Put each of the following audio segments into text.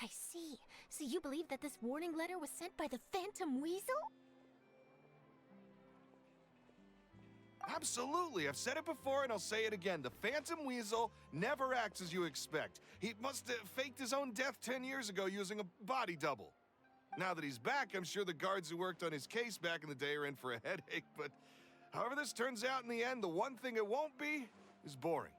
I see. So you believe that this warning letter was sent by the Phantom Weasel? Absolutely. I've said it before and I'll say it again. The Phantom Weasel never acts as you expect. He must have faked his own death 10 years ago using a body double. Now that he's back, I'm sure the guards who worked on his case back in the day are in for a headache, but however this turns out in the end, the one thing it won't be is boring.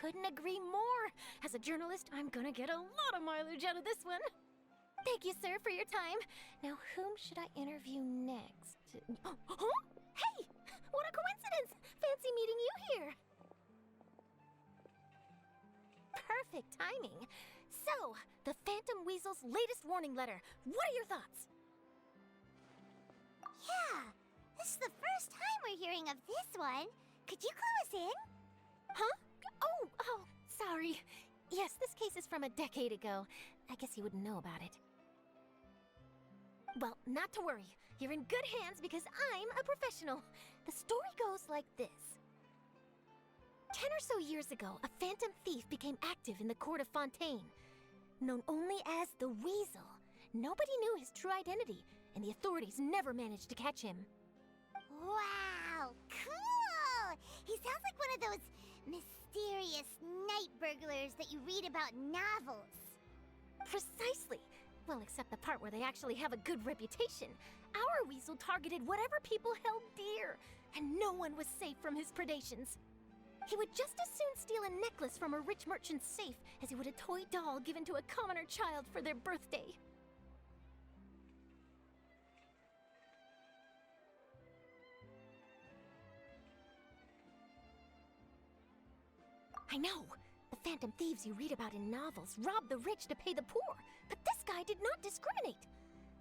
Couldn't agree more. As a journalist, I'm gonna get a lot of mileage out of this one. Thank you, sir, for your time. Now, whom should I interview next? Huh? Hey! What a coincidence! Fancy meeting you here. Perfect timing. So, the Phantom Weasel's latest warning letter. What are your thoughts? Yeah, this is the first time we're hearing of this one. Could you clue us in? Huh? Oh, sorry. Yes, this case is from a decade ago. I guess you wouldn't know about it. Well, not to worry. You're in good hands because I'm a professional. The story goes like this. 10 or so years ago, a phantom thief became active in the court of Fontaine. Known only as the Weasel, nobody knew his true identity, and the authorities never managed to catch him. Wow, cool! He sounds like one of those mysterious night burglars that you read about in novels. Precisely. Well, except the part where they actually have a good reputation. Our Weasel targeted whatever people held dear, and no one was safe from his predations. He would just as soon steal a necklace from a rich merchant's safe as he would a toy doll given to a commoner child for their birthday. I know! The phantom thieves you read about in novels rob the rich to pay the poor, but this guy did not discriminate.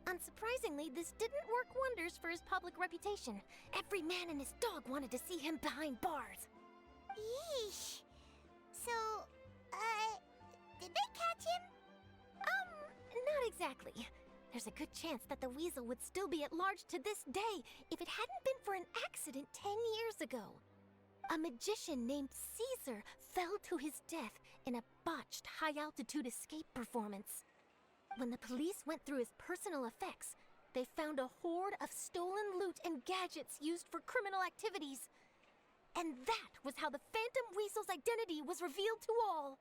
Unsurprisingly, this didn't work wonders for his public reputation. Every man and his dog wanted to see him behind bars. Yeesh. So, did they catch him? Not exactly. There's a good chance that the Weasel would still be at large to this day if it hadn't been for an accident 10 years ago. A magician named Caesar fell to his death in a botched high-altitude escape performance. When the police went through his personal effects, they found a hoard of stolen loot and gadgets used for criminal activities. And that was how the Phantom Weasel's identity was revealed to all.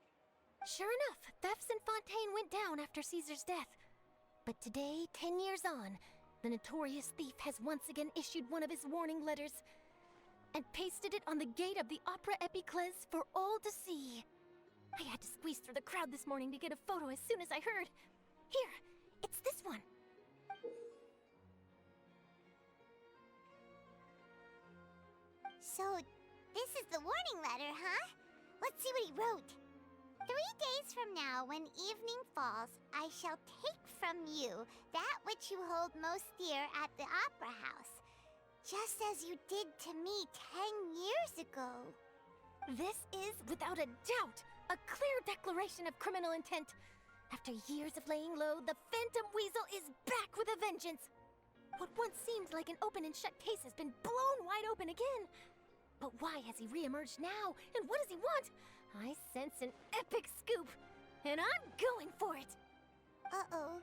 Sure enough, thefts in Fontaine went down after Caesar's death. But today, 10 years on, the notorious thief has once again issued one of his warning letters and pasted it on the gate of the Opera Epiclese for all to see. I had to squeeze through the crowd this morning to get a photo as soon as I heard. Here, it's this one. So, this is the warning letter, huh? Let's see what he wrote. 3 days from now, when evening falls, I shall take from you that which you hold most dear at the Opera House, just as you did to me 10 years ago. This is, without a doubt, a clear declaration of criminal intent. After years of laying low, the Phantom Weasel is back with a vengeance. What once seemed like an open and shut case has been blown wide open again. But why has he reemerged now, and what does he want? I sense an epic scoop, and I'm going for it. Uh-oh.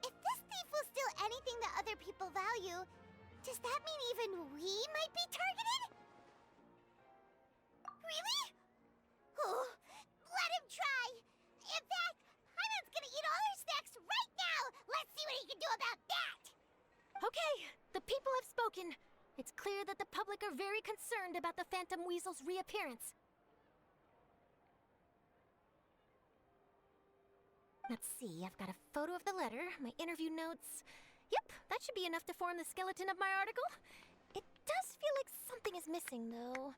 If this thief will steal anything that other people value, does that mean even we might be targeted? Really? Oh, let him try. In fact, Hyman's gonna eat all our snacks right now. Let's see what he can do about that. Okay, the people have spoken. It's clear that the public are very concerned about the Phantom Weasel's reappearance. Let's see, I've got a photo of the letter, my interview notes. Yep, that should be enough to form the skeleton of my article. It does feel like something is missing, though.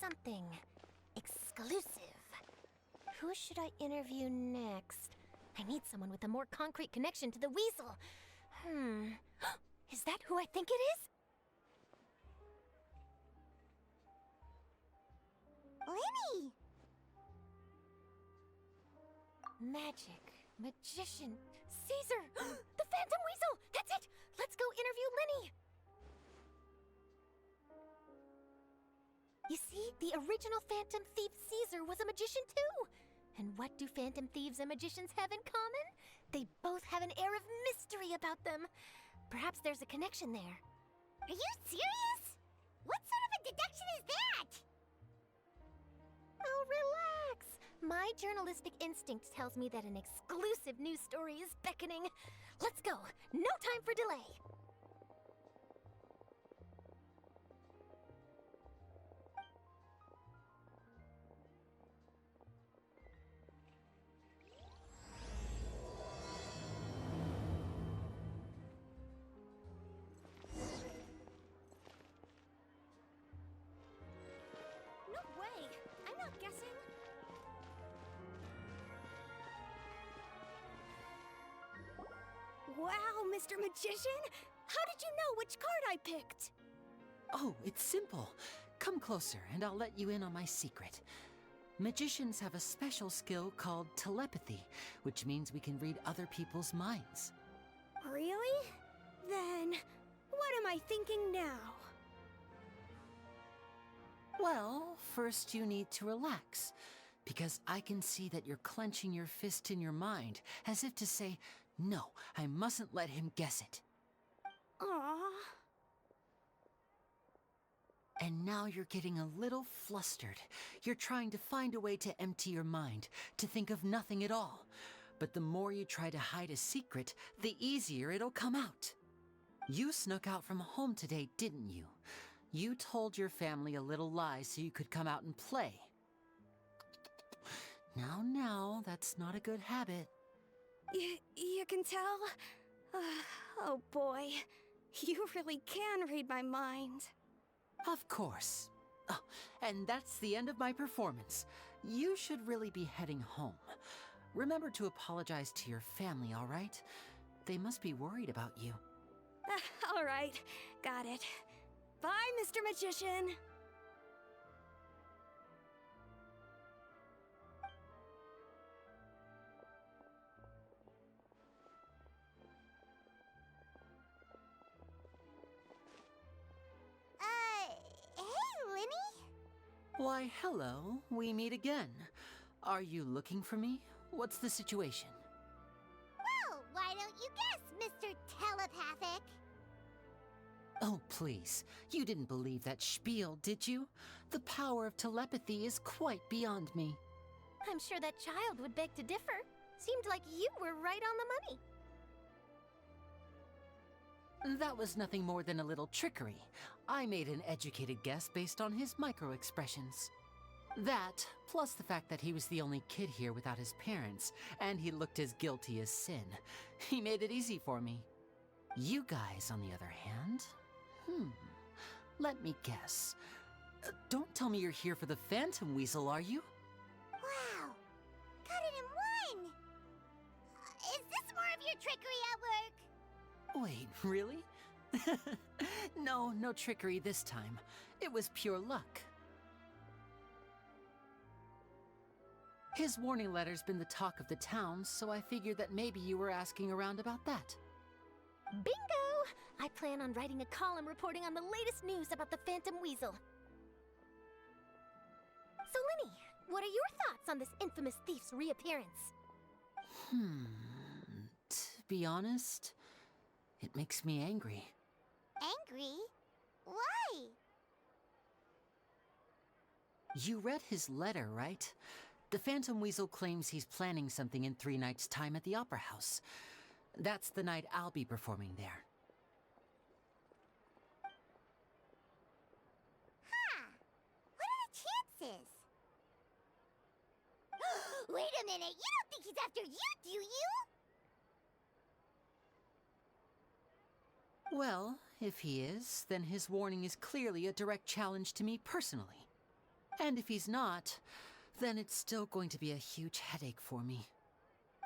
Something exclusive. Who should I interview next? I need someone with a more concrete connection to the Weasel. Is that who I think it is? Lyney! Magic, magician, Caesar! The Phantom Weasel! That's it! Let's go interview Lyney! You see, the original Phantom Thief Caesar was a magician too. And what do Phantom Thieves and magicians have in common? They both have an air of mystery about them. Perhaps there's a connection there. Are you serious? What sort of a deduction is that? Oh, relax. My journalistic instinct tells me that an exclusive news story is beckoning. Let's go. No time for delay. No way. I'm not guessing. Wow, Mr. Magician! How did you know which card I picked? Oh, it's simple. Come closer and I'll let you in on my secret. Magicians have a special skill called telepathy, which means we can read other people's minds. Really? Then, what am I thinking now? Well, first you need to relax, because I can see that you're clenching your fist in your mind, as if to say, no, I mustn't let him guess it. Aww. And now you're getting a little flustered. You're trying to find a way to empty your mind, to think of nothing at all. But the more you try to hide a secret, the easier it'll come out. You snuck out from home today, didn't you? You told your family a little lie so you could come out and play. Now, that's not a good habit. You can tell? Oh boy, you really can read my mind. Of course. Oh, and that's the end of my performance. You should really be heading home. Remember to apologize to your family, all right? They must be worried about you. All right, got it. Bye, Mr. Magician. Hey, Lyney? Why, hello. We meet again. Are you looking for me? What's the situation? Well, why don't you guess, Mr. Telepathic? Oh, please. You didn't believe that spiel, did you? The power of telepathy is quite beyond me. I'm sure that child would beg to differ. Seemed like you were right on the money. That was nothing more than a little trickery. I made an educated guess based on his micro-expressions. That, plus the fact that he was the only kid here without his parents, and he looked as guilty as sin. He made it easy for me. You guys, on the other hand... let me guess. Don't tell me you're here for the Phantom Weasel, are you? Wow, got it in one! Is this more of your trickery at work? Wait, really? No trickery this time. It was pure luck. His warning letter's been the talk of the town, so I figured that maybe you were asking around about that. Bingo! I plan on writing a column reporting on the latest news about the Phantom Weasel. So, Lyney, what are your thoughts on this infamous thief's reappearance? To be honest, it makes me angry. Angry? Why? You read his letter, right? The Phantom Weasel claims he's planning something in 3 nights' time at the Opera House. That's the night I'll be performing there. Huh. What are the chances? Wait a minute, you don't think he's after you, do you? Well, if he is, then his warning is clearly a direct challenge to me personally. And if he's not, then it's still going to be a huge headache for me.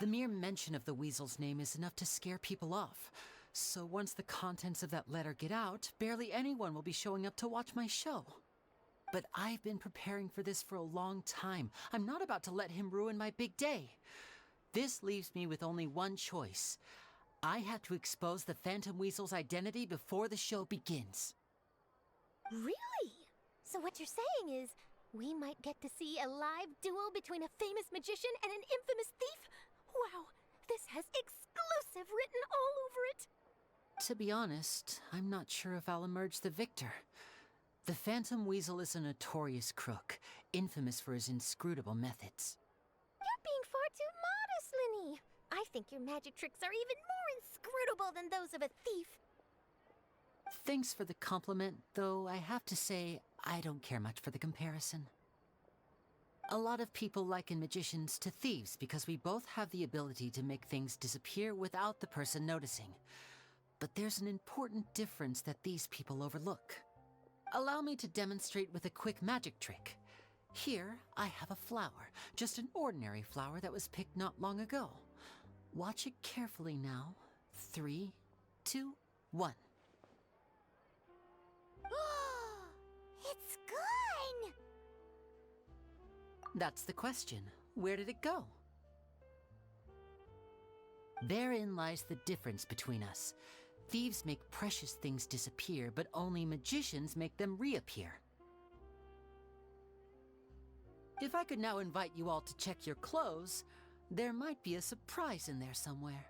The mere mention of the Weasel's name is enough to scare people off. So once the contents of that letter get out, barely anyone will be showing up to watch my show. But I've been preparing for this for a long time. I'm not about to let him ruin my big day. This leaves me with only one choice. I have to expose the Phantom Weasel's identity before the show begins. Really? So what you're saying is, we might get to see a live duel between a famous magician and an infamous thief? Wow, this has exclusive written all over it! To be honest, I'm not sure if I'll emerge the victor. The Phantom Weasel is a notorious crook, infamous for his inscrutable methods. You're being far too modest, Lyney. I think your magic tricks are even more inscrutable than those of a thief. Thanks for the compliment, though I have to say, I don't care much for the comparison. A lot of people liken magicians to thieves because we both have the ability to make things disappear without the person noticing. But there's an important difference that these people overlook. Allow me to demonstrate with a quick magic trick. Here, I have a flower, just an ordinary flower that was picked not long ago. Watch it carefully now. 3, 2, 1. It's gone! That's the question. Where did it go? Therein lies the difference between us. Thieves make precious things disappear, but only magicians make them reappear. If I could now invite you all to check your clothes, there might be a surprise in there somewhere.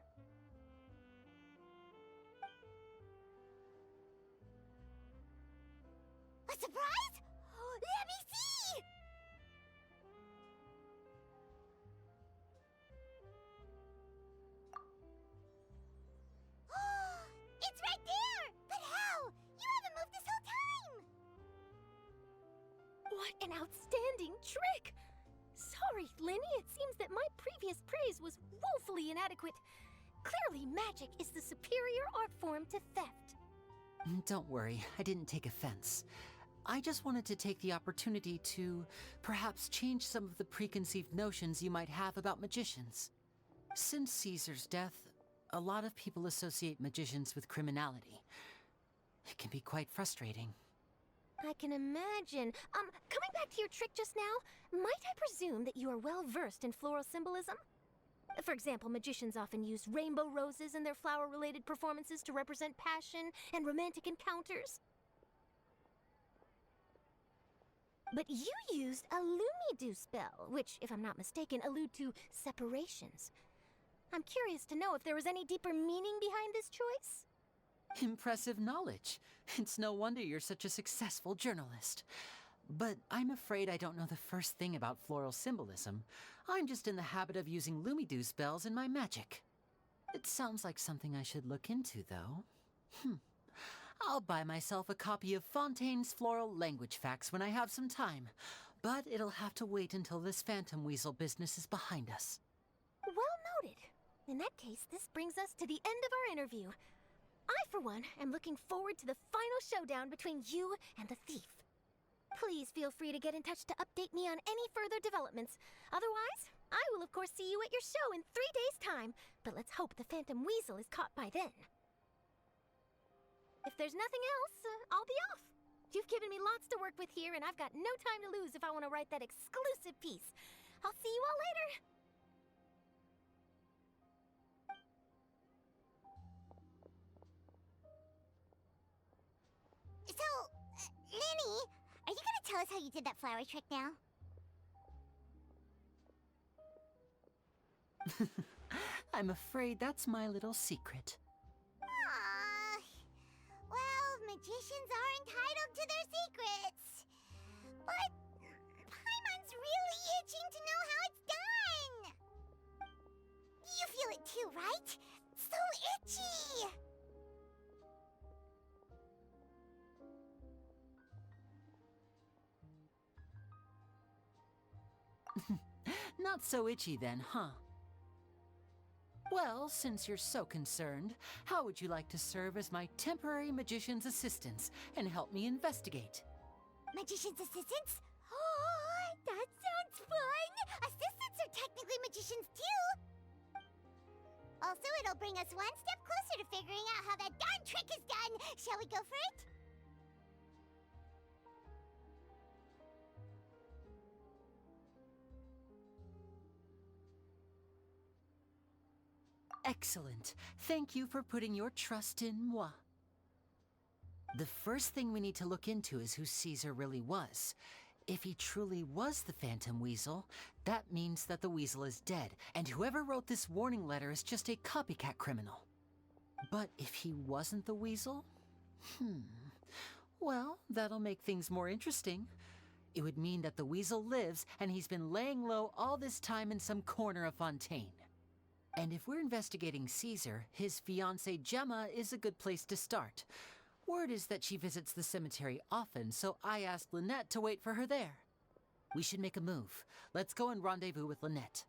A surprise? Let me see! It's right there! But how? You haven't moved this whole time! What an outstanding trick! Sorry, Lyney, it seems that my previous praise was woefully inadequate. Clearly, magic is the superior art form to theft. Don't worry, I didn't take offense. I just wanted to take the opportunity to perhaps change some of the preconceived notions you might have about magicians. Since Caesar's death, a lot of people associate magicians with criminality. It can be quite frustrating. I can imagine. Coming back to your trick just now, might I presume that you are well versed in floral symbolism? For example, magicians often use rainbow roses in their flower-related performances to represent passion and romantic encounters. But you used a Lumidu spell, which, if I'm not mistaken, allude to separations. I'm curious to know if there was any deeper meaning behind this choice? Impressive knowledge. It's no wonder you're such a successful journalist. But I'm afraid I don't know the first thing about floral symbolism. I'm just in the habit of using Lumidu spells in my magic. It sounds like something I should look into, though. I'll buy myself a copy of Fontaine's Floral Language Facts when I have some time. But it'll have to wait until this Phantom Weasel business is behind us. Well noted. In that case, this brings us to the end of our interview. I, for one, am looking forward to the final showdown between you and the thief. Please feel free to get in touch to update me on any further developments. Otherwise, I will of course see you at your show in 3 days' time, but let's hope the Phantom Weasel is caught by then. If there's nothing else, I'll be off. You've given me lots to work with here, and I've got no time to lose if I want to write that exclusive piece. I'll see you all later. So, Lyney, are you gonna tell us how you did that flower trick now? I'm afraid that's my little secret. Aww. Well, magicians are entitled to their secrets. But Paimon's really itching to know how it's done. You feel it too, right? So itchy. Not so itchy then, huh? Well, since you're so concerned, how would you like to serve as my temporary magician's assistants and help me investigate? Magician's assistants? Oh, that sounds fun! Assistants are technically magicians too! Also, it'll bring us one step closer to figuring out how that darn trick is done! Shall we go for it? Excellent. Thank you for putting your trust in moi. The first thing we need to look into is who Caesar really was. If he truly was the Phantom Weasel, that means that the weasel is dead, and whoever wrote this warning letter is just a copycat criminal. But if he wasn't the weasel? Well, that'll make things more interesting. It would mean that the weasel lives, and he's been laying low all this time in some corner of Fontaine. And if we're investigating Caesar, his fiancée Gemma is a good place to start. Word is that she visits the cemetery often, so I asked Lynette to wait for her there. We should make a move. Let's go and rendezvous with Lynette.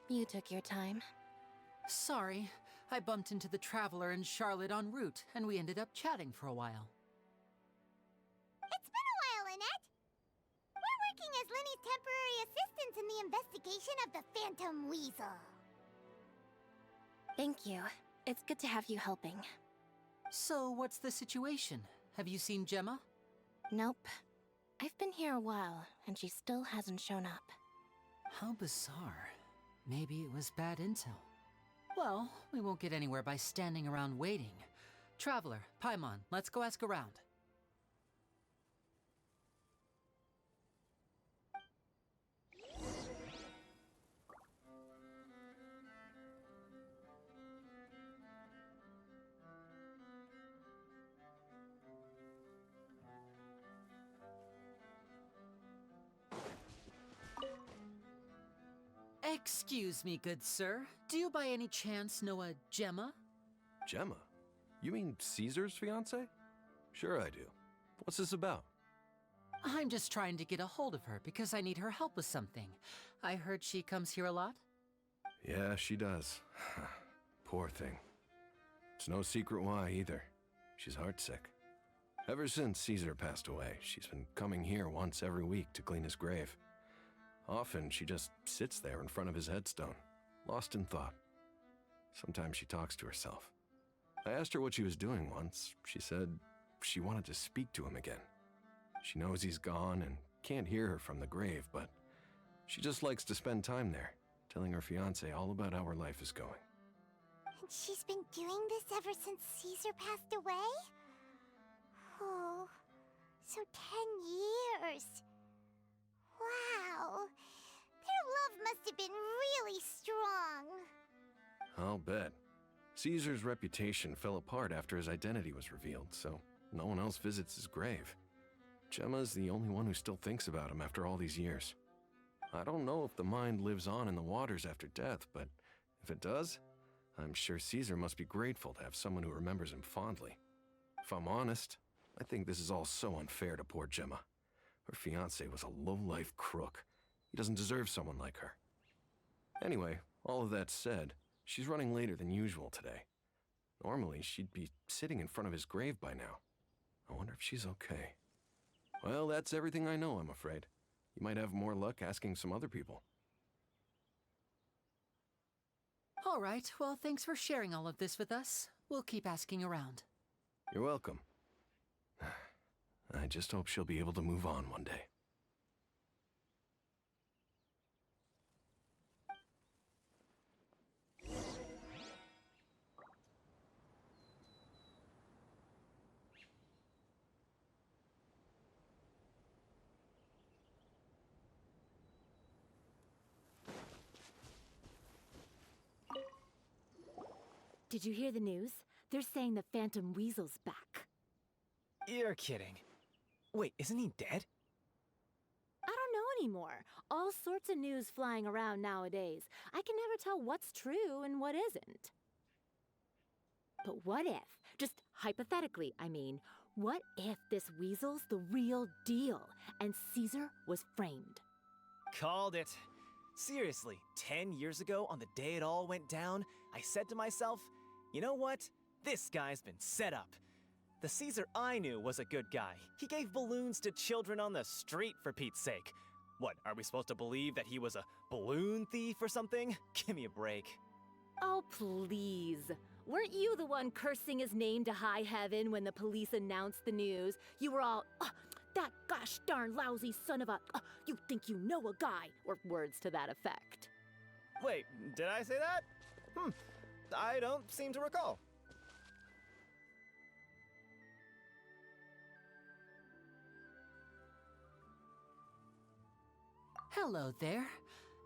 You took your time. Sorry, I bumped into the Traveler and Charlotte en route, and we ended up chatting for a while. It's been a while, Lynette. We're working as Lyney's temporary assistants in the investigation of the Phantom Weasel. Thank you. It's good to have you helping. So, what's the situation? Have you seen Gemma? Nope. I've been here a while, and she still hasn't shown up. How bizarre. Maybe it was bad intel. Well, we won't get anywhere by standing around waiting. Traveler, Paimon, let's go ask around. Excuse me, good sir. Do you by any chance know a Gemma? Gemma? You mean Caesar's fiancée? Sure I do. What's this about? I'm just trying to get a hold of her because I need her help with something. I heard she comes here a lot. Yeah, she does. Poor thing. It's no secret why either. She's heartsick. Ever since Caesar passed away, she's been coming here once every week to clean his grave. Often, she just sits there in front of his headstone, lost in thought. Sometimes she talks to herself. I asked her what she was doing once. She said she wanted to speak to him again. She knows he's gone and can't hear her from the grave, but she just likes to spend time there, telling her fiancé all about how her life is going. And she's been doing this ever since Caesar passed away? Oh, so 10 years. Wow, their love must have been really strong. I'll bet. Caesar's reputation fell apart after his identity was revealed, so no one else visits his grave. Gemma's the only one who still thinks about him after all these years. I don't know if the mind lives on in the waters after death, but if it does, I'm sure Caesar must be grateful to have someone who remembers him fondly. If I'm honest, I think this is all so unfair to poor Gemma. Her fiancé was a low-life crook. He doesn't deserve someone like her. Anyway, all of that said, she's running later than usual today. Normally, she'd be sitting in front of his grave by now. I wonder if she's okay. Well, that's everything I know, I'm afraid. You might have more luck asking some other people. All right, well, thanks for sharing all of this with us. We'll keep asking around. You're welcome. I just hope she'll be able to move on one day. Did you hear the news? They're saying the Phantom Weasel's back. You're kidding. Wait, isn't he dead? I don't know anymore. All sorts of news flying around nowadays. I can never tell what's true and what isn't. But what if, just hypothetically, I mean, what if this weasel's the real deal and Caesar was framed? Called it. Seriously, 10 years ago, on the day it all went down, I said to myself, you know what? This guy's been set up. The Caesar I knew was a good guy. He gave balloons to children on the street, for Pete's sake. What, are we supposed to believe that he was a balloon thief or something? Give me a break. Oh, please. Weren't you the one cursing his name to high heaven when the police announced the news? You were all, that gosh darn lousy son of a, you think you know a guy, or words to that effect. Wait, did I say that? I don't seem to recall. Hello there.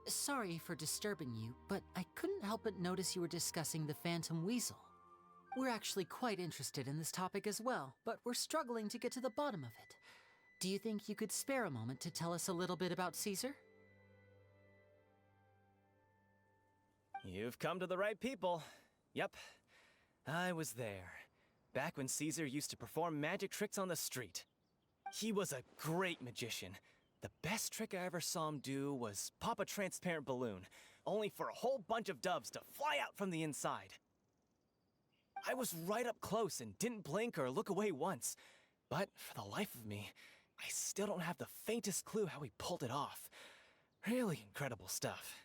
Sorry for disturbing you, but I couldn't help but notice you were discussing the Phantom Weasel. We're actually quite interested in this topic as well, but we're struggling to get to the bottom of it. Do you think you could spare a moment to tell us a little bit about Caesar? You've come to the right people. Yep, I was there. Back when Caesar used to perform magic tricks on the street. He was a great magician. The best trick I ever saw him do was pop a transparent balloon, only for a whole bunch of doves to fly out from the inside. I was right up close and didn't blink or look away once, but for the life of me, I still don't have the faintest clue how he pulled it off. Really incredible stuff.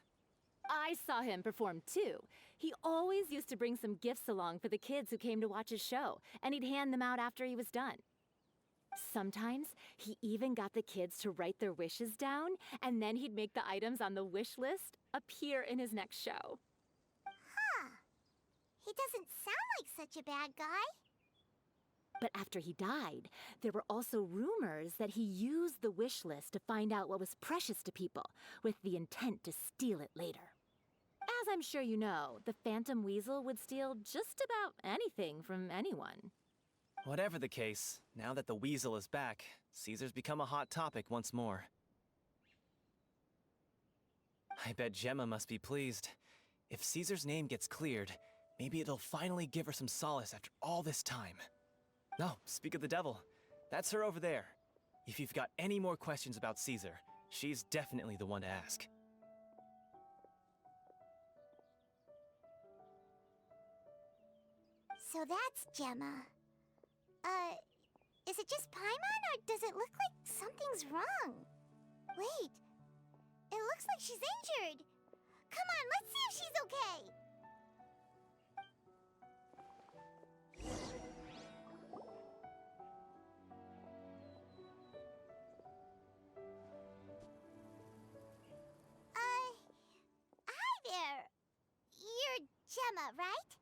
I saw him perform too. He always used to bring some gifts along for the kids who came to watch his show, and he'd hand them out after he was done. Sometimes, he even got the kids to write their wishes down, and then he'd make the items on the wish list appear in his next show. Huh. He doesn't sound like such a bad guy. But after he died, there were also rumors that he used the wish list to find out what was precious to people, with the intent to steal it later. As I'm sure you know, the Phantom Weasel would steal just about anything from anyone. Whatever the case, now that the Weasel is back, Caesar's become a hot topic once more. I bet Gemma must be pleased. If Caesar's name gets cleared, maybe it'll finally give her some solace after all this time. No, speak of the devil. That's her over there. If you've got any more questions about Caesar, she's definitely the one to ask. So that's Gemma. Is it just Paimon, or does it look like something's wrong? Wait, it looks like she's injured. Come on, let's see if she's okay. Hi there. You're Gemma, right?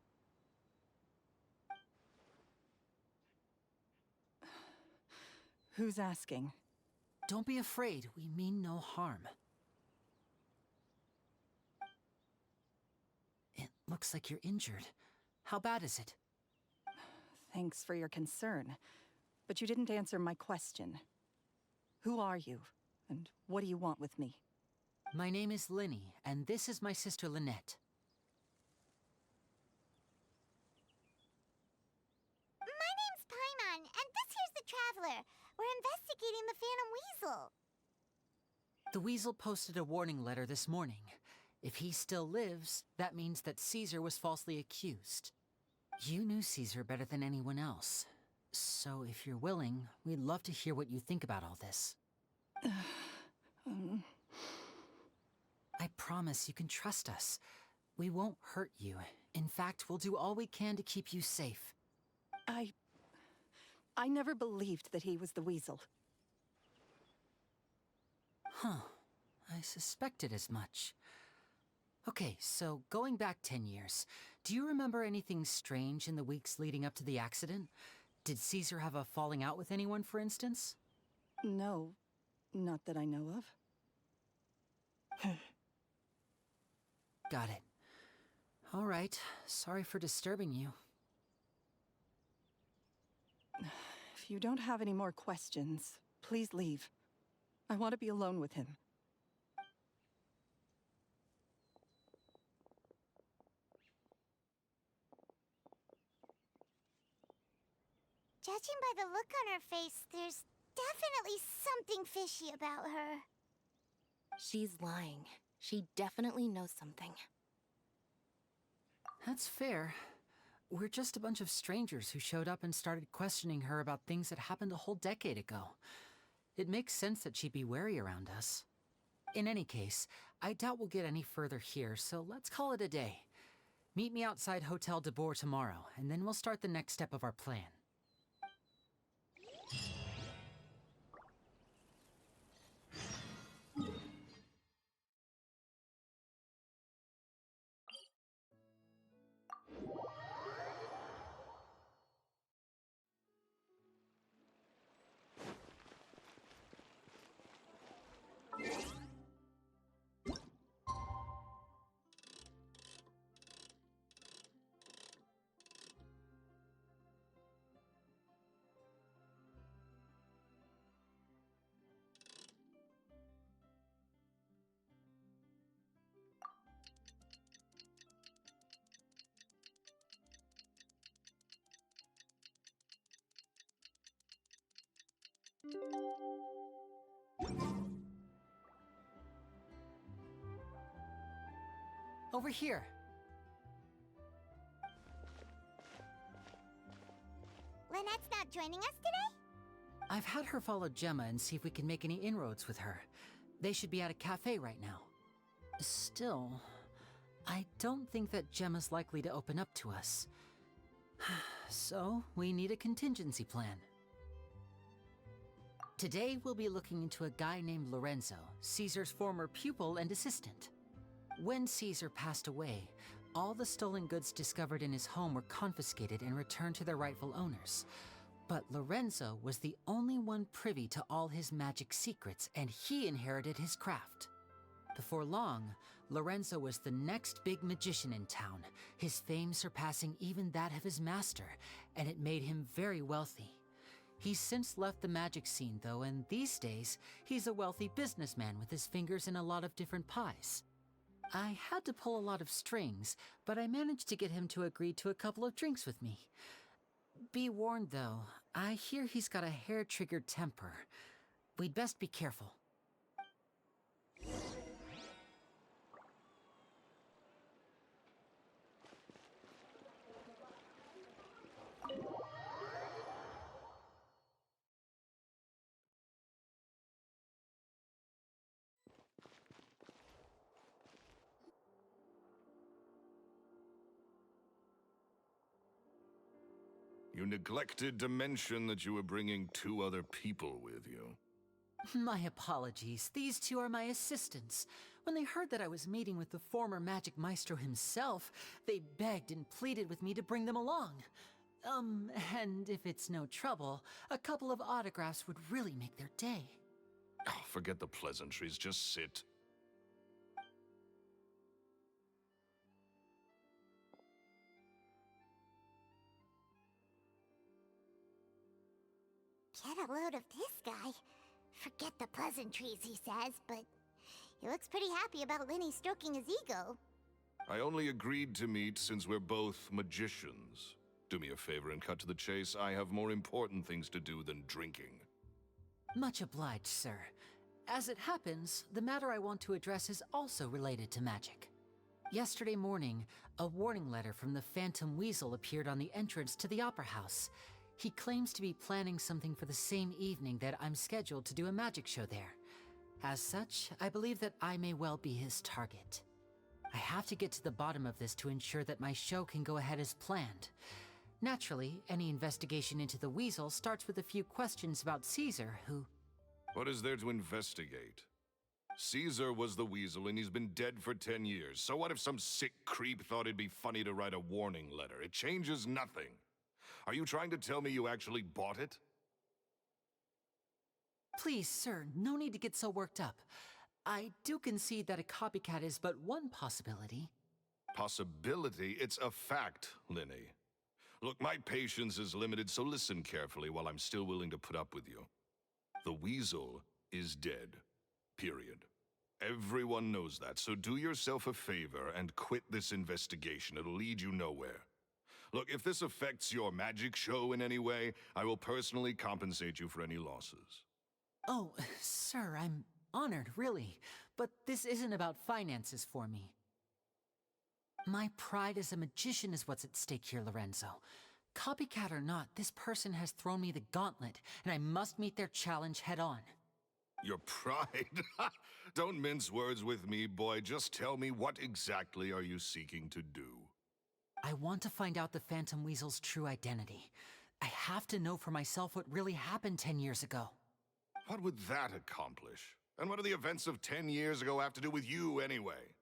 Who's asking? Don't be afraid, we mean no harm. It looks like you're injured. How bad is it? Thanks for your concern, but you didn't answer my question. Who are you, and what do you want with me? My name is Lyney, and this is my sister Lynette. My name's Paimon, and this here's the Traveler. We're investigating the Phantom Weasel. The Weasel posted a warning letter this morning. If he still lives, that means that Caesar was falsely accused. You knew Caesar better than anyone else. So if you're willing, we'd love to hear what you think about all this. I promise you can trust us. We won't hurt you. In fact, we'll do all we can to keep you safe. I never believed that he was the Weasel. Huh. I suspected as much. Okay, so going back 10 years, do you remember anything strange in the weeks leading up to the accident? Did Caesar have a falling out with anyone, for instance? No, not that I know of. Got it. All right, sorry for disturbing you. If you don't have any more questions, please leave. I want to be alone with him. Judging by the look on her face, there's definitely something fishy about her. She's lying. She definitely knows something. That's fair. We're just a bunch of strangers who showed up and started questioning her about things that happened a whole decade ago. It makes sense that she'd be wary around us. In any case, I doubt we'll get any further here, so let's call it a day. Meet me outside Hotel de Boer tomorrow, and then we'll start the next step of our plan. Over here. Lynette's not joining us today? I've had her follow Gemma and see if we can make any inroads with her. They should be at a cafe right now. Still, I don't think that Gemma's likely to open up to us. So, we need a contingency plan. Today, we'll be looking into a guy named Lorenzo, Caesar's former pupil and assistant. When Caesar passed away, all the stolen goods discovered in his home were confiscated and returned to their rightful owners. But Lorenzo was the only one privy to all his magic secrets, and he inherited his craft. Before long, Lorenzo was the next big magician in town, his fame surpassing even that of his master, and it made him very wealthy. He's since left the magic scene, though, and these days, he's a wealthy businessman with his fingers in a lot of different pies. I had to pull a lot of strings, but I managed to get him to agree to a couple of drinks with me. Be warned, though, I hear he's got a hair-triggered temper. We'd best be careful. You neglected to mention that you were bringing 2 other people with you. My apologies. These 2 are my assistants. When they heard that I was meeting with the former magic maestro himself, they begged and pleaded with me to bring them along. And if it's no trouble, a couple of autographs would really make their day. Oh, forget the pleasantries, just sit. Get a load of this guy. Forget the pleasantries, he says, but he looks pretty happy about Lyney stroking his ego. I only agreed to meet since we're both magicians. Do me a favor and cut to the chase. I have more important things to do than drinking. Much obliged, sir. As it happens, the matter I want to address is also related to magic. Yesterday morning, a warning letter from the Phantom Weasel appeared on the entrance to the Opera House. He claims to be planning something for the same evening that I'm scheduled to do a magic show there. As such, I believe that I may well be his target. I have to get to the bottom of this to ensure that my show can go ahead as planned. Naturally, any investigation into the Weasel starts with a few questions about Caesar, who... What is there to investigate? Caesar was the Weasel and he's been dead for 10 years. So what if some sick creep thought it'd be funny to write a warning letter? It changes nothing. Are you trying to tell me you actually bought it? Please, sir, no need to get so worked up. I do concede that a copycat is but one possibility. Possibility? It's a fact, Lyney. Look, my patience is limited, so listen carefully while I'm still willing to put up with you. The Weasel is dead. Period. Everyone knows that, so do yourself a favor and quit this investigation. It'll lead you nowhere. Look, if this affects your magic show in any way, I will personally compensate you for any losses. Oh, sir, I'm honored, really. But this isn't about finances for me. My pride as a magician is what's at stake here, Lorenzo. Copycat or not, this person has thrown me the gauntlet, and I must meet their challenge head on. Your pride? Don't mince words with me, boy. Just tell me, what exactly are you seeking to do? I want to find out the Phantom Weasel's true identity. I have to know for myself what really happened 10 years ago. What would that accomplish? And what do the events of 10 years ago have to do with you, anyway?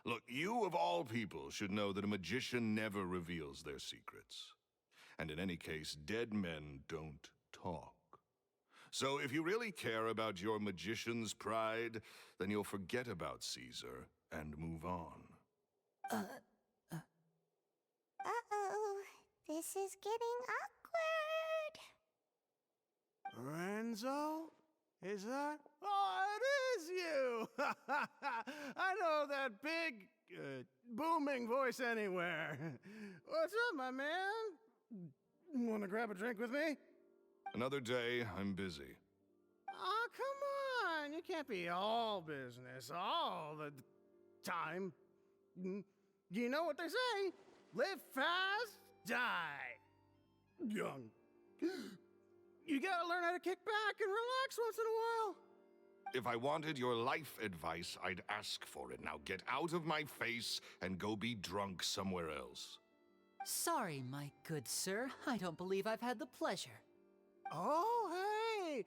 Look, you of all people should know that a magician never reveals their secrets. And in any case, dead men don't talk. So if you really care about your magician's pride, then you'll forget about Caesar and move on. Uh-oh. This is getting awkward. Lorenzo? Is that? Oh, it is you! I know that big, booming voice anywhere. What's up, my man? Want to grab a drink with me? Another day, I'm busy. Oh, come on! You can't be all business all the time. You know what they say? Live fast, die young. You gotta learn how to kick back and relax once in a while. If I wanted your life advice, I'd ask for it. Now get out of my face and go be drunk somewhere else. Sorry, my good sir. I don't believe I've had the pleasure. Oh, hey!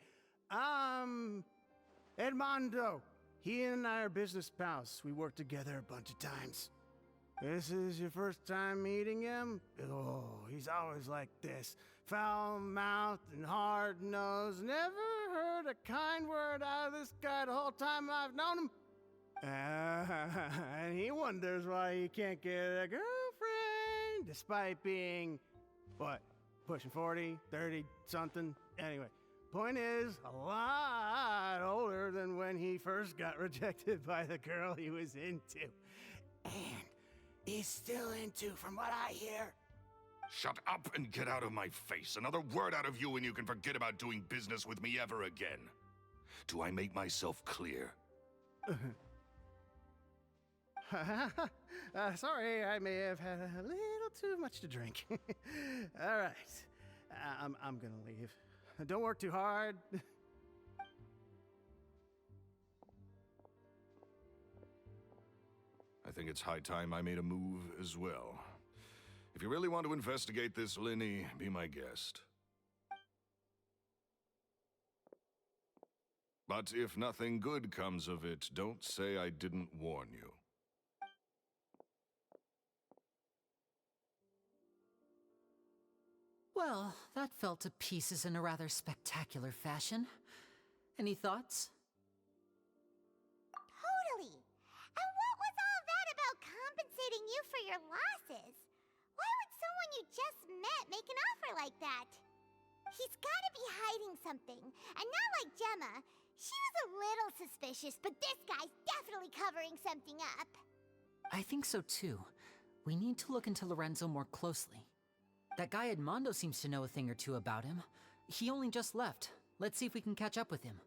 Edmondo. He and I are business pals. We worked together a bunch of times. This is your first time meeting him? Oh, he's always like this. Foul-mouthed and hard-nosed. Never heard a kind word out of this guy the whole time I've known him. And he wonders why he can't get a girlfriend, despite being, what, pushing 40, 30, something? Anyway, point is, a lot older than when he first got rejected by the girl he was into. And he's still into, from what I hear. Shut up and get out of my face. Another word out of you and you can forget about doing business with me ever again. Do I make myself clear? Sorry, I may have had a little too much to drink. All right, I'm gonna leave. Don't work too hard. I think it's high time I made a move as well. If you really want to investigate this, Lyney, be my guest. But if nothing good comes of it, don't say I didn't warn you. Well, that fell to pieces in a rather spectacular fashion. Any thoughts? Totally. And what was all that about compensating you for your losses? Why would someone you just met make an offer like that? He's gotta be hiding something. And not like Gemma. She was a little suspicious, but this guy's definitely covering something up. I think so too. We need to look into Lorenzo more closely. That guy Edmondo seems to know a thing or two about him. He only just left. Let's see if we can catch up with him.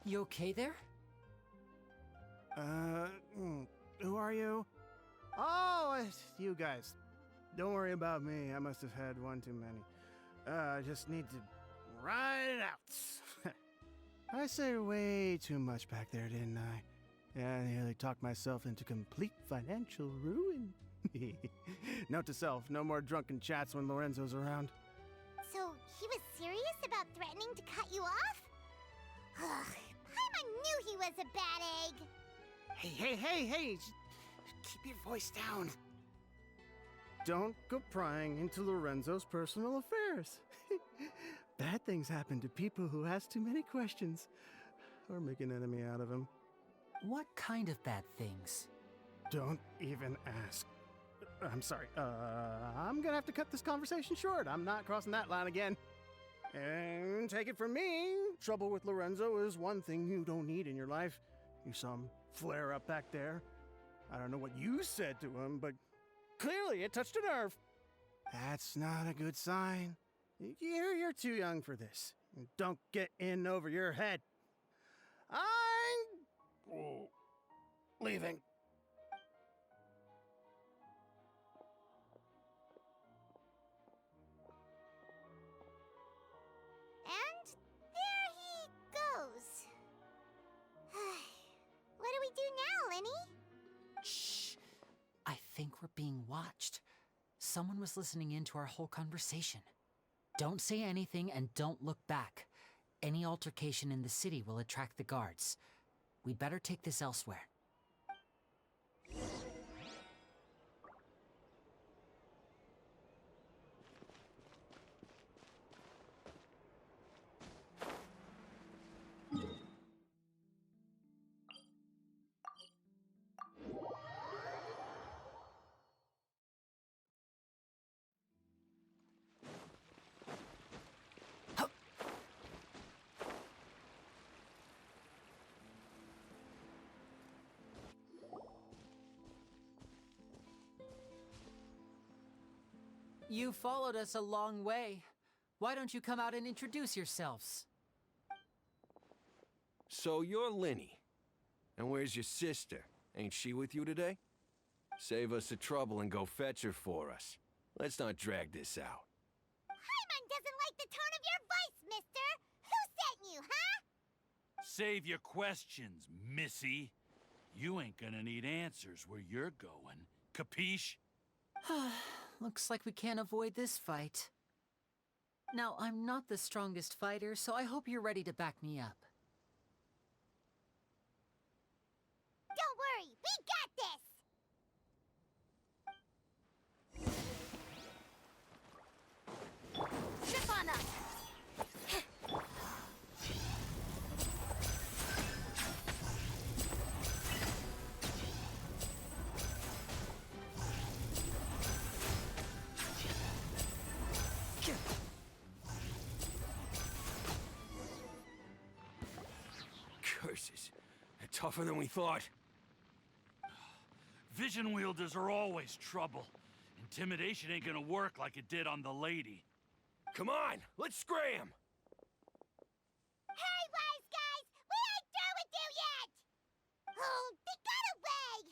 You okay there? Who are you? Oh, it's you guys. Don't worry about me. I must have had one too many. I just need to ride it out. I said way too much back there, didn't I? Yeah, I nearly talked myself into complete financial ruin. Note to self, no more drunken chats when Lorenzo's around. So, he was serious about threatening to cut you off? Ugh, Paimon knew he was a bad egg. Hey! Keep your voice down. Don't go prying into Lorenzo's personal affairs. Bad things happen to people who ask too many questions or make an enemy out of him. What kind of bad things? Don't even ask. I'm sorry. I'm gonna have to cut this conversation short. I'm not crossing that line again. And take it from me, trouble with Lorenzo is one thing you don't need in your life. You saw him flare up back there. I don't know what you said to him, but clearly it touched a nerve. That's not a good sign. You're too young for this. Don't get in over your head. I'm leaving. And there he goes. What do we do now, Lyney? Shh! I think we're being watched. Someone was listening in to our whole conversation. Don't say anything and don't look back. Any altercation in the city will attract the guards. We'd better take this elsewhere. You followed us a long way. Why don't you come out and introduce yourselves? So you're Lyney. And where's your sister? Ain't she with you today? Save us the trouble and go fetch her for us. Let's not drag this out. Paimon doesn't like the tone of your voice, mister! Who sent you, huh? Save your questions, missy. You ain't gonna need answers where you're going. Capiche? Looks like we can't avoid this fight. Now, I'm not the strongest fighter, so I hope you're ready to back me up. Don't worry, we got this! Trip on us! Curses. They're tougher than we thought. Vision wielders are always trouble. Intimidation ain't gonna work like it did on the lady. Come on, let's scram! Hey, wise guys! We ain't through with you yet! Oh, they got away!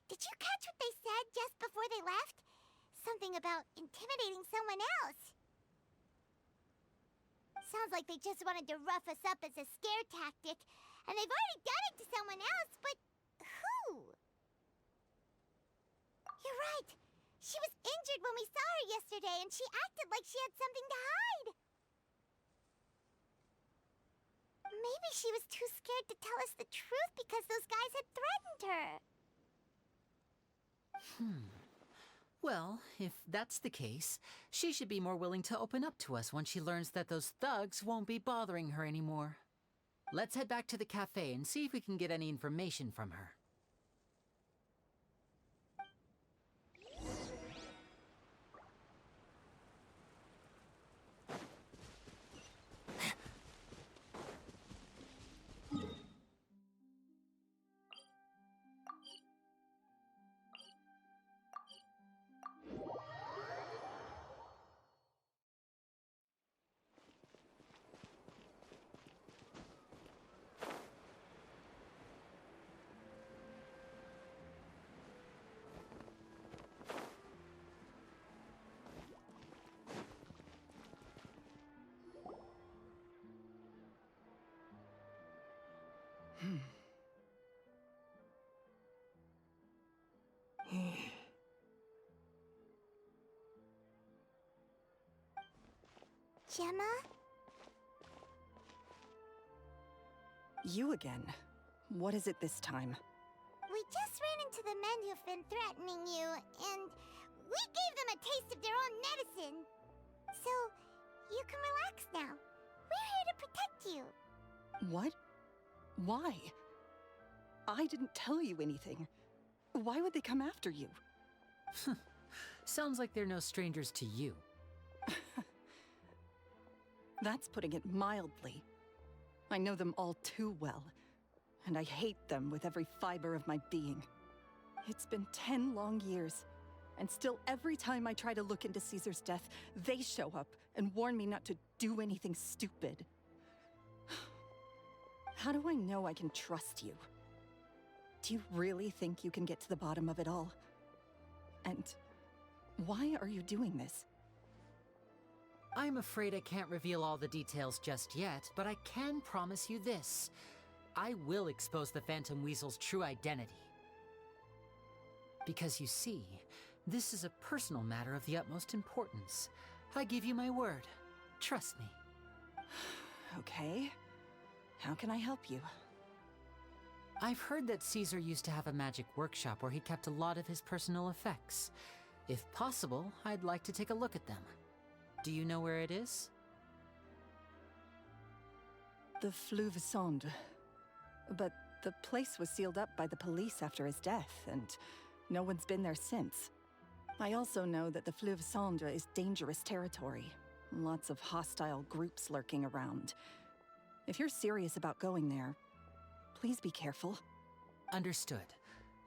Did you catch what they said just before they left? Something about intimidating someone else. Sounds like they just wanted to rough us up as a scare tactic, and they've already done it to someone else, but who? You're right. She was injured when we saw her yesterday, and she acted like she had something to hide. Maybe she was too scared to tell us the truth because those guys had threatened her. Well, if that's the case, she should be more willing to open up to us once she learns that those thugs won't be bothering her anymore. Let's head back to the cafe and see if we can get any information from her. Gemma? You again. What is it this time? We just ran into the men who've been threatening you, and we gave them a taste of their own medicine. So, you can relax now. We're here to protect you. What? Why? I didn't tell you anything. Why would they come after you? Sounds like they're no strangers to you. That's putting it mildly. I know them all too well, and I hate them with every fiber of my being. It's been 10 long years, and still every time I try to look into Caesar's death, they show up and warn me not to do anything stupid. How do I know I can trust you? Do you really think you can get to the bottom of it all? And why are you doing this? I'm afraid I can't reveal all the details just yet, but I can promise you this. I will expose the Phantom Weasel's true identity. Because you see, this is a personal matter of the utmost importance. I give you my word. Trust me. Okay. How can I help you? I've heard that Caesar used to have a magic workshop where he kept a lot of his personal effects. If possible, I'd like to take a look at them. Do you know where it is? The Fleuve Sonde. But the place was sealed up by the police after his death, and no one's been there since. I also know that the Fleuve Sonde is dangerous territory. Lots of hostile groups lurking around. If you're serious about going there, please be careful. Understood.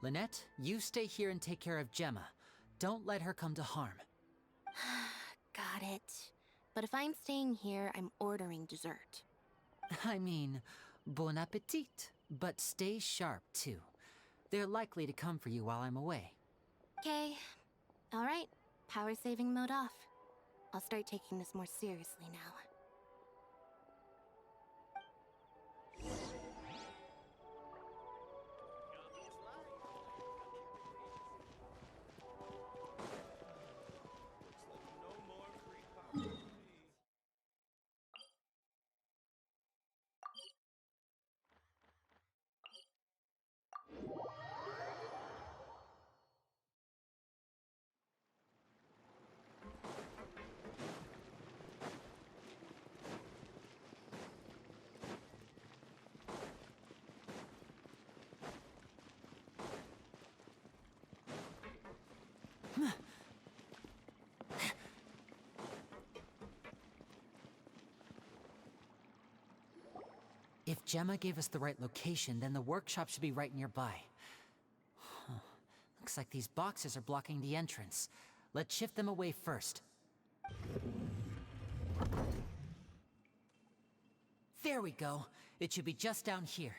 Lynette, you stay here and take care of Gemma. Don't let her come to harm. Got it. But if I'm staying here, I'm ordering dessert. I mean, bon appetit. But stay sharp, too. They're likely to come for you while I'm away. Okay. Alright. Power saving mode off. I'll start taking this more seriously now. If Gemma gave us the right location, then the workshop should be right nearby. Huh. Looks like these boxes are blocking the entrance. Let's shift them away first. There we go. It should be just down here.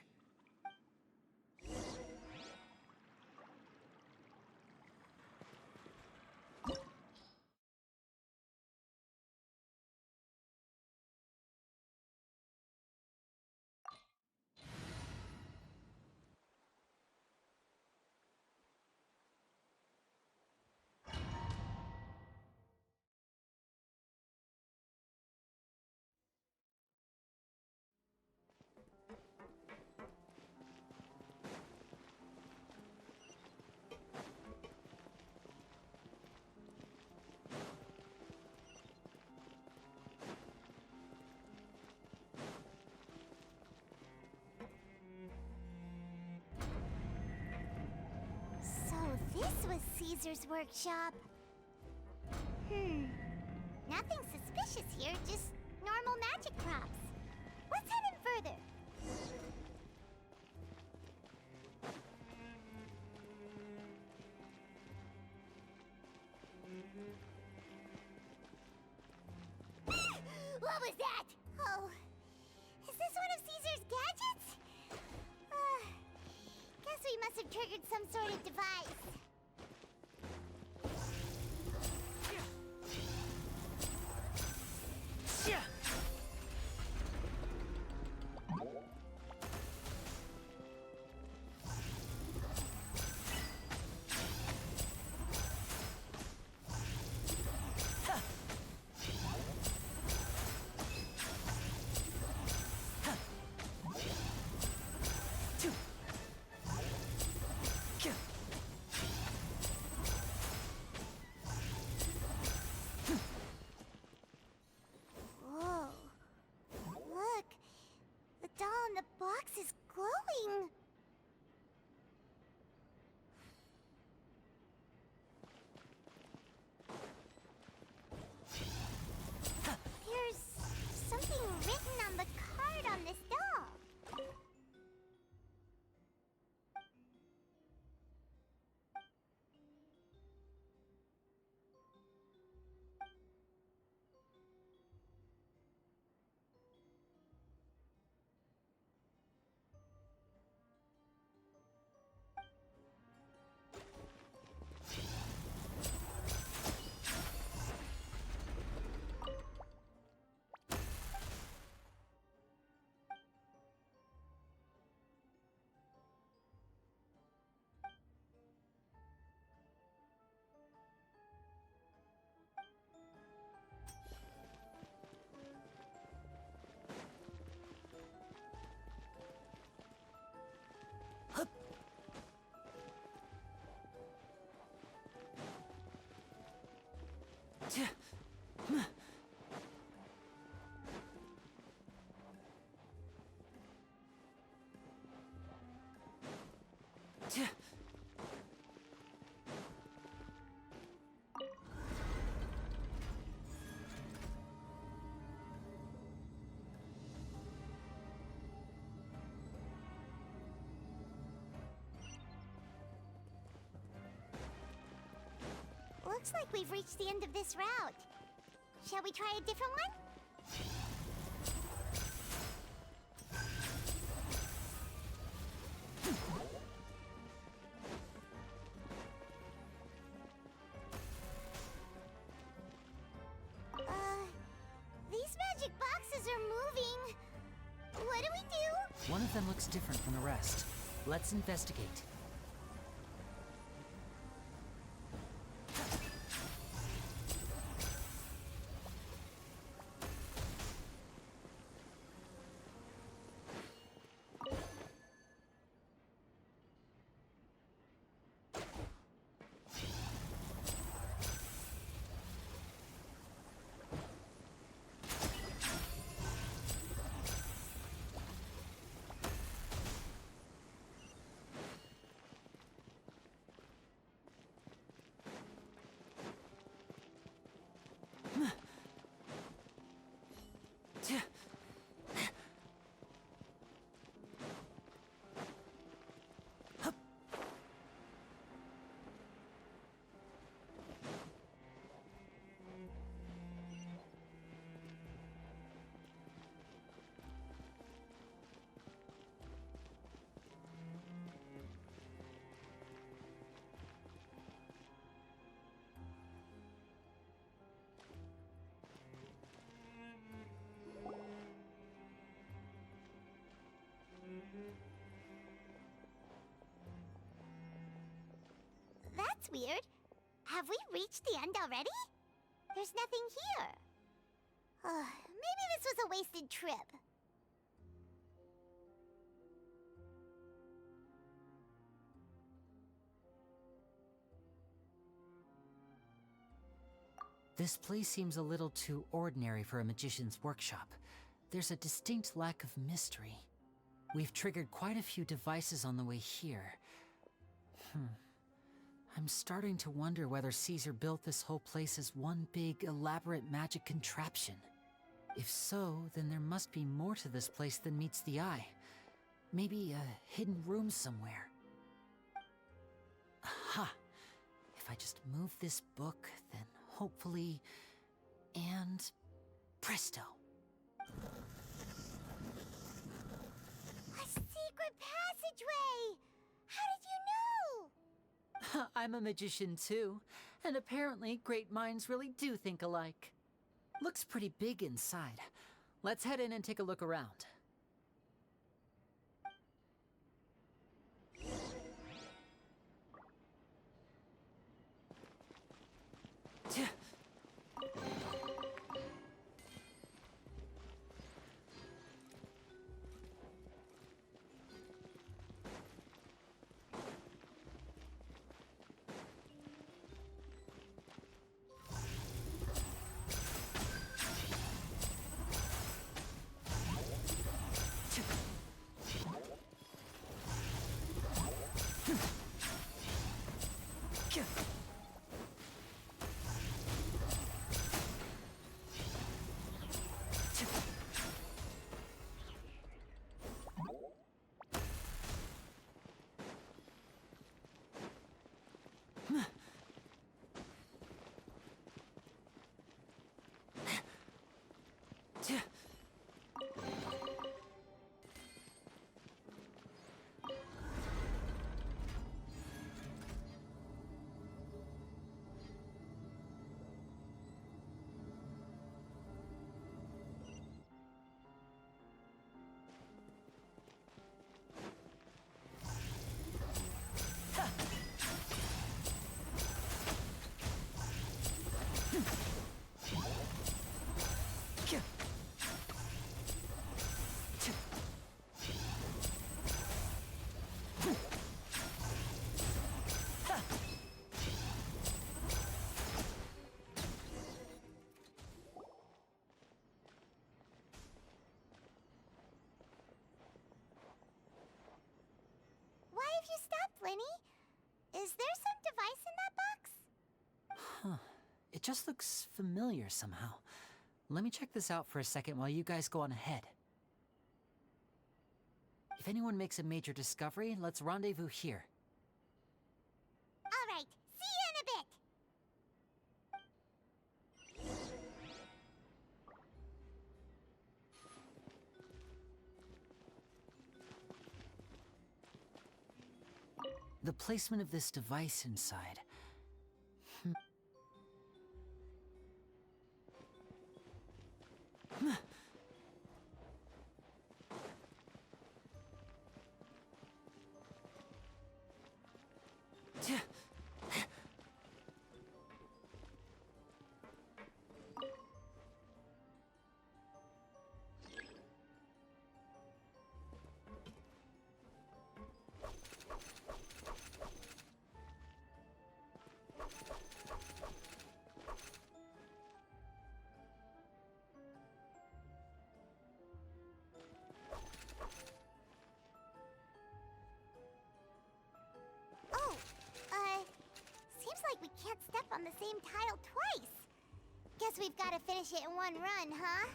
This was Caesar's workshop. Nothing suspicious here, just normal magic props. Let's head in further. What was that? Oh, is this one of Caesar's gadgets? Guess we must have triggered some sort of device. Looks like we've reached the end of this route. Shall we try a different one? These magic boxes are moving. What do we do? One of them looks different from the rest. Let's investigate. That's weird. Have we reached the end already? There's nothing here. Maybe this was a wasted trip. This place seems a little too ordinary for a magician's workshop. There's a distinct lack of mystery. We've triggered quite a few devices on the way here. I'm starting to wonder whether Caesar built this whole place as one big, elaborate magic contraption. If so, then there must be more to this place than meets the eye. Maybe a hidden room somewhere. Aha! If I just move this book, then hopefully... and... presto! A secret passageway! How did you know? I'm a magician too, and apparently great minds really do think alike. Looks pretty big inside. Let's head in and take a look around. Lyney? Is there some device in that box? Huh. It just looks familiar somehow. Let me check this out for a second while you guys go on ahead. If anyone makes a major discovery, let's rendezvous here. All right, see you in a bit. The placement of this device inside. Seems like we can't step on the same tile twice. Guess we've got to finish it in one run, huh?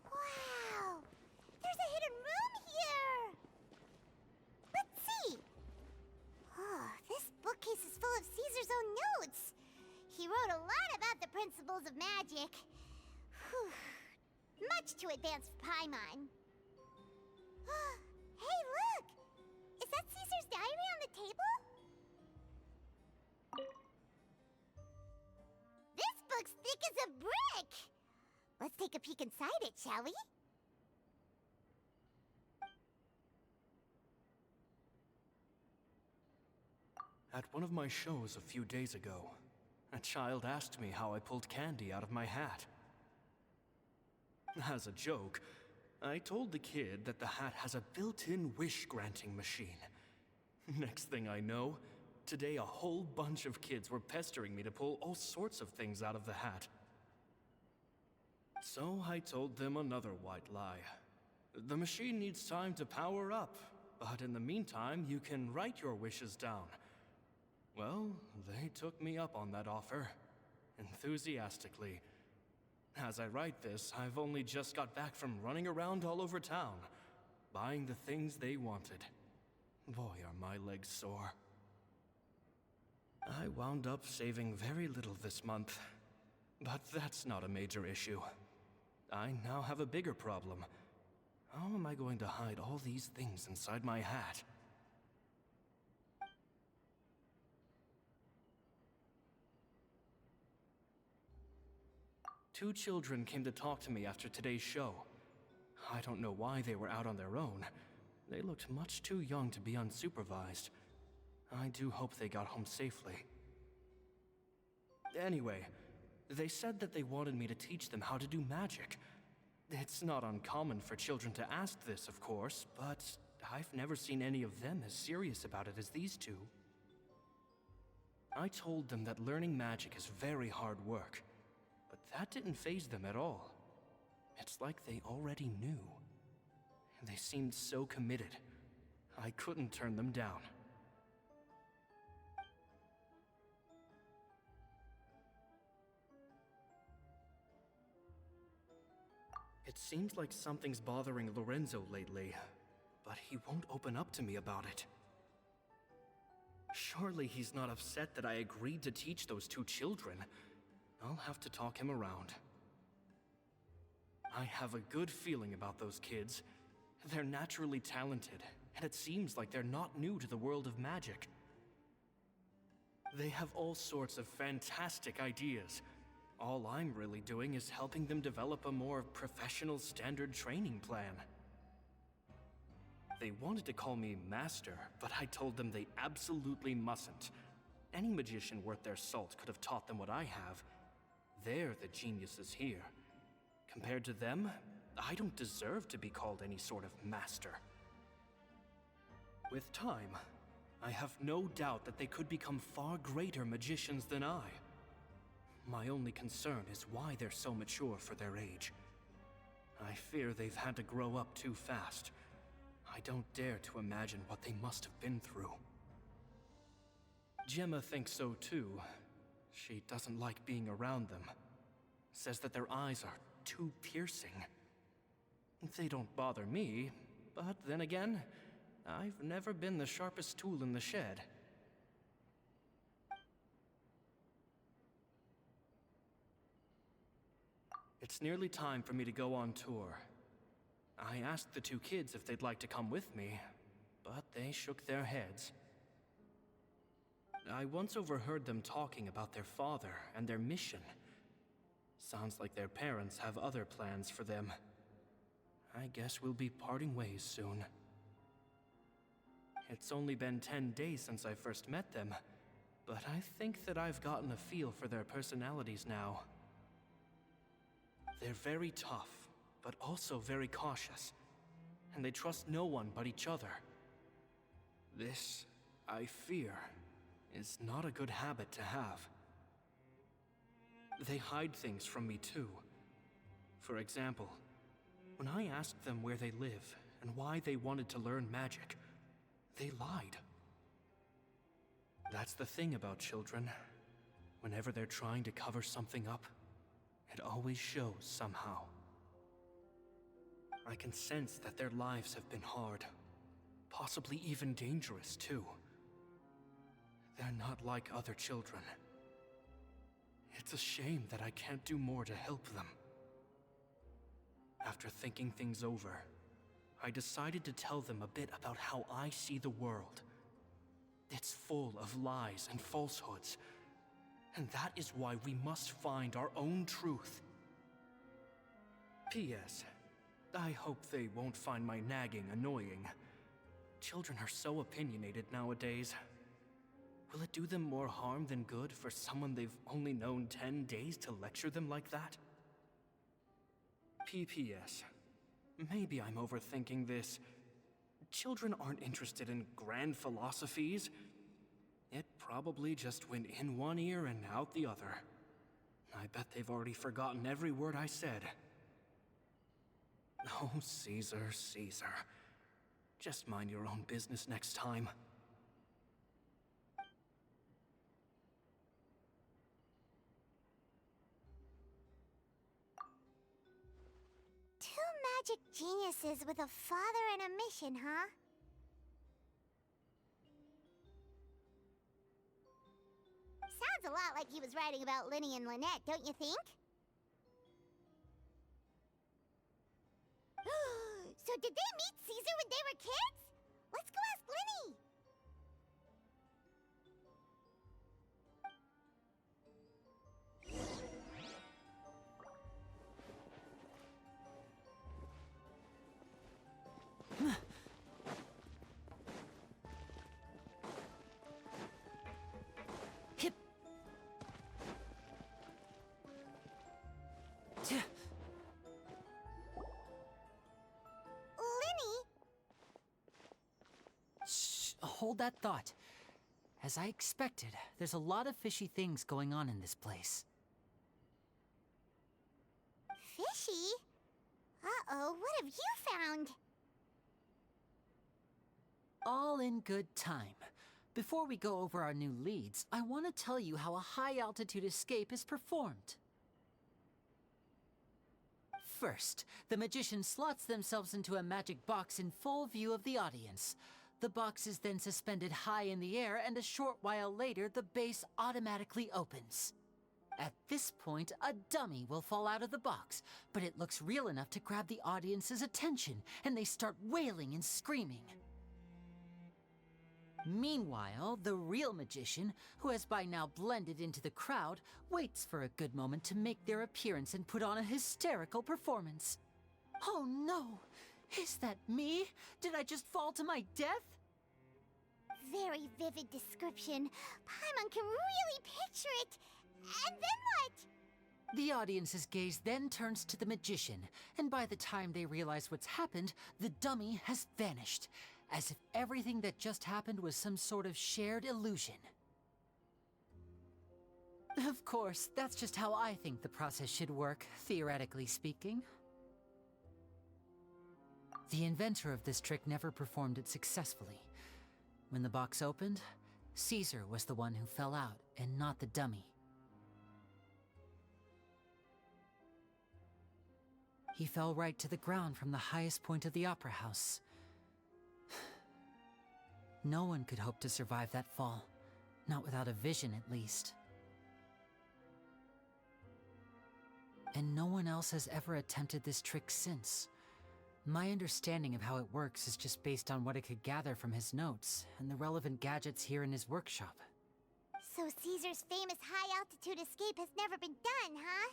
Wow! There's a hidden room here! Let's see! Oh, this bookcase is full of Caesar's own notes. He wrote a lot about the principles of magic. Whew. Much too advanced for Paimon. Hey, look! Is that Caesar's diary on the table? This book's thick as a brick! Let's take a peek inside it, shall we? At one of my shows a few days ago, a child asked me how I pulled candy out of my hat. As a joke, I told the kid that the hat has a built-in wish-granting machine. Next thing I know, today a whole bunch of kids were pestering me to pull all sorts of things out of the hat. So I told them another white lie. The machine needs time to power up, but in the meantime, you can write your wishes down. Well, they took me up on that offer, enthusiastically. As I write this, I've only just got back from running around all over town, buying the things they wanted. Boy, are my legs sore. I wound up saving very little this month, but that's not a major issue. I now have a bigger problem. How am I going to hide all these things inside my hat? Two children came to talk to me after today's show. I don't know why they were out on their own. They looked much too young to be unsupervised. I do hope they got home safely. Anyway, they said that they wanted me to teach them how to do magic. It's not uncommon for children to ask this, of course, but I've never seen any of them as serious about it as these two. I told them that learning magic is very hard work. But that didn't faze them at all. It's like they already knew. They seemed so committed. I couldn't turn them down. It seems like something's bothering Lorenzo lately. but he won't open up to me about it. Surely he's not upset that I agreed to teach those two children. I'll have to talk him around. I have a good feeling about those kids. They're naturally talented, and it seems like they're not new to the world of magic. They have all sorts of fantastic ideas. All I'm really doing is helping them develop a more professional standard training plan. They wanted to call me Master, but I told them they absolutely mustn't. Any magician worth their salt could have taught them what I have. They're the geniuses here. Compared to them, I don't deserve to be called any sort of master. With time, I have no doubt that they could become far greater magicians than I. My only concern is why they're so mature for their age. I fear they've had to grow up too fast. I don't dare to imagine what they must have been through. Gemma thinks so too. She doesn't like being around them. Says that their eyes are too piercing. They don't bother me, but then again, I've never been the sharpest tool in the shed. It's nearly time for me to go on tour. I asked the two kids if they'd like to come with me, but they shook their heads. I once overheard them talking about their father and their mission. Sounds like their parents have other plans for them. I guess we'll be parting ways soon. It's only been 10 days since I first met them, but I think that I've gotten a feel for their personalities now. They're very tough, but also very cautious, and they trust no one but each other. This, I fear, is not a good habit to have. They hide things from me too. For example, when I asked them where they live and why they wanted to learn magic, they lied. That's the thing about children. Whenever they're trying to cover something up, it always shows somehow. I can sense that their lives have been hard, possibly even dangerous too. They're not like other children. It's a shame that I can't do more to help them. After thinking things over, I decided to tell them a bit about how I see the world. It's full of lies and falsehoods, and that is why we must find our own truth. P.S. I hope they won't find my nagging annoying. Children are so opinionated nowadays. Will it do them more harm than good for someone they've only known 10 days to lecture them like that? P.P.S. Maybe I'm overthinking this. Children aren't interested in grand philosophies. It probably just went in one ear and out the other. I bet they've already forgotten every word I said. Oh, Caesar, Caesar. Just mind your own business next time. Two magic geniuses with a father and a mission, huh? Sounds a lot like he was writing about Lyney and Lynette, don't you think? So did they meet Caesar when they were kids? Let's go ask Lyney! Hip. Shh, hold that thought. As I expected, there's a lot of fishy things going on in this place. Fishy? Uh-oh, what have you found? All in good time. Before we go over our new leads, I want to tell you how a high-altitude escape is performed. First, the magician slots themselves into a magic box in full view of the audience. The box is then suspended high in the air, and a short while later, the base automatically opens. At this point, a dummy will fall out of the box, but it looks real enough to grab the audience's attention, and they start wailing and screaming. Meanwhile, the real magician, who has by now blended into the crowd, waits for a good moment to make their appearance and put on a hysterical performance. Oh no! Is that me? Did I just fall to my death? Very vivid description. Paimon can really picture it. And then what? The audience's gaze then turns to the magician, and by the time they realize what's happened, the dummy has vanished, as if everything that just happened was some sort of shared illusion. Of course, that's just how I think the process should work, theoretically speaking. The inventor of this trick never performed it successfully. When the box opened, Caesar was the one who fell out, and not the dummy. He fell right to the ground from the highest point of the opera house. No one could hope to survive that fall, not without a vision at least. And no one else has ever attempted this trick since. My understanding of how it works is just based on what I could gather from his notes and the relevant gadgets here in his workshop. So Caesar's famous high-altitude escape has never been done, huh?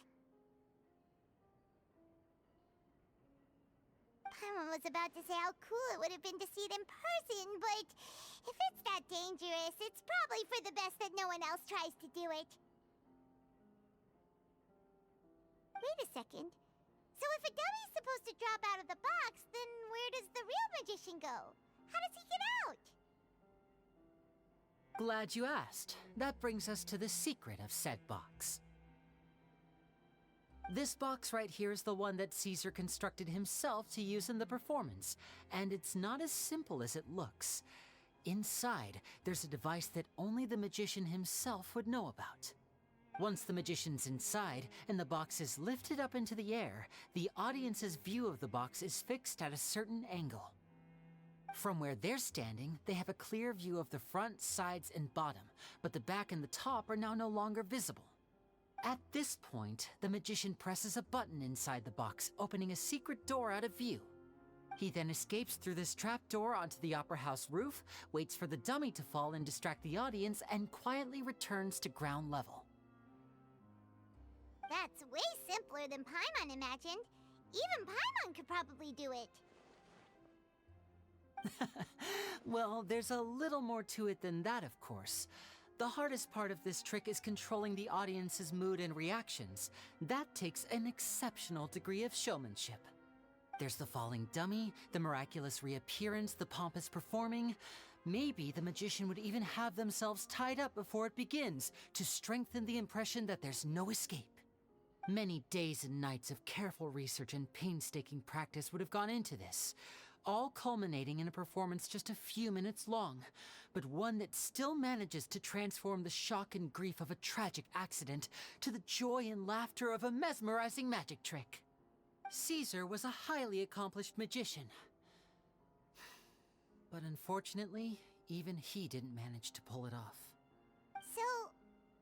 Paimon was about to say how cool it would have been to see it in person, but if it's that dangerous, it's probably for the best that no one else tries to do it. Wait a second. So if a dummy's supposed to drop out of the box, then where does the real magician go? How does he get out? Glad you asked. That brings us to the secret of said box. This box right here is the one that Caesar constructed himself to use in the performance, and it's not as simple as it looks. Inside, there's a device that only the magician himself would know about. Once the magician's inside and the box is lifted up into the air, the audience's view of the box is fixed at a certain angle. From where they're standing, they have a clear view of the front, sides, and bottom, but the back and the top are now no longer visible. At this point, the magician presses a button inside the box, opening a secret door out of view. He then escapes through this trapdoor onto the opera house roof, waits for the dummy to fall and distract the audience, and quietly returns to ground level. That's way simpler than Paimon imagined. Even Paimon could probably do it. Well, there's a little more to it than that, of course. The hardest part of this trick is controlling the audience's mood and reactions. That takes an exceptional degree of showmanship. There's the falling dummy, the miraculous reappearance, the pompous performing. Maybe the magician would even have themselves tied up before it begins to strengthen the impression that there's no escape. Many days and nights of careful research and painstaking practice would have gone into this, all culminating in a performance just a few minutes long, but one that still manages to transform the shock and grief of a tragic accident to the joy and laughter of a mesmerizing magic trick. Caesar was a highly accomplished magician. But unfortunately, even he didn't manage to pull it off. So,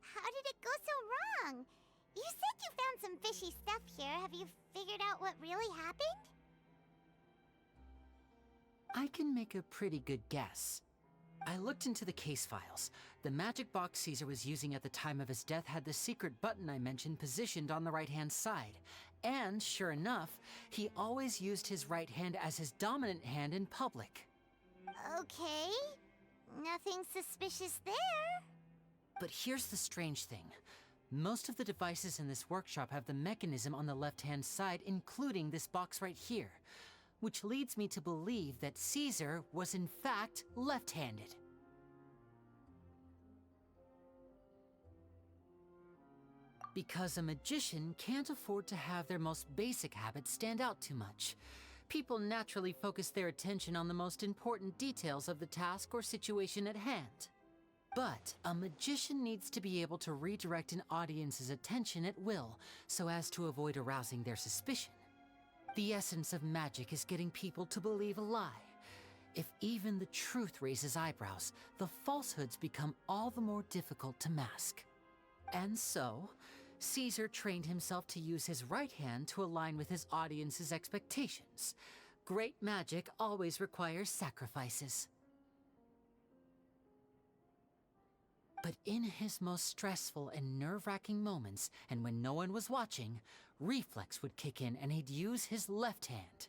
how did it go so wrong? You said you found some fishy stuff here. Have you figured out what really happened? I can make a pretty good guess. I looked into the case files. The magic box Caesar was using at the time of his death had the secret button I mentioned positioned on the right-hand side. And, sure enough, he always used his right hand as his dominant hand in public. Okay. Nothing suspicious there. But here's the strange thing. Most of the devices in this workshop have the mechanism on the left-hand side, including this box right here, which leads me to believe that Caesar was in fact left-handed. Because a magician can't afford to have their most basic habits stand out too much. People naturally focus their attention on the most important details of the task or situation at hand. But a magician needs to be able to redirect an audience's attention at will, so as to avoid arousing their suspicion. The essence of magic is getting people to believe a lie. If even the truth raises eyebrows, the falsehoods become all the more difficult to mask. And so, Caesar trained himself to use his right hand to align with his audience's expectations. Great magic always requires sacrifices. But in his most stressful and nerve-wracking moments, and when no one was watching, reflex would kick in and he'd use his left hand.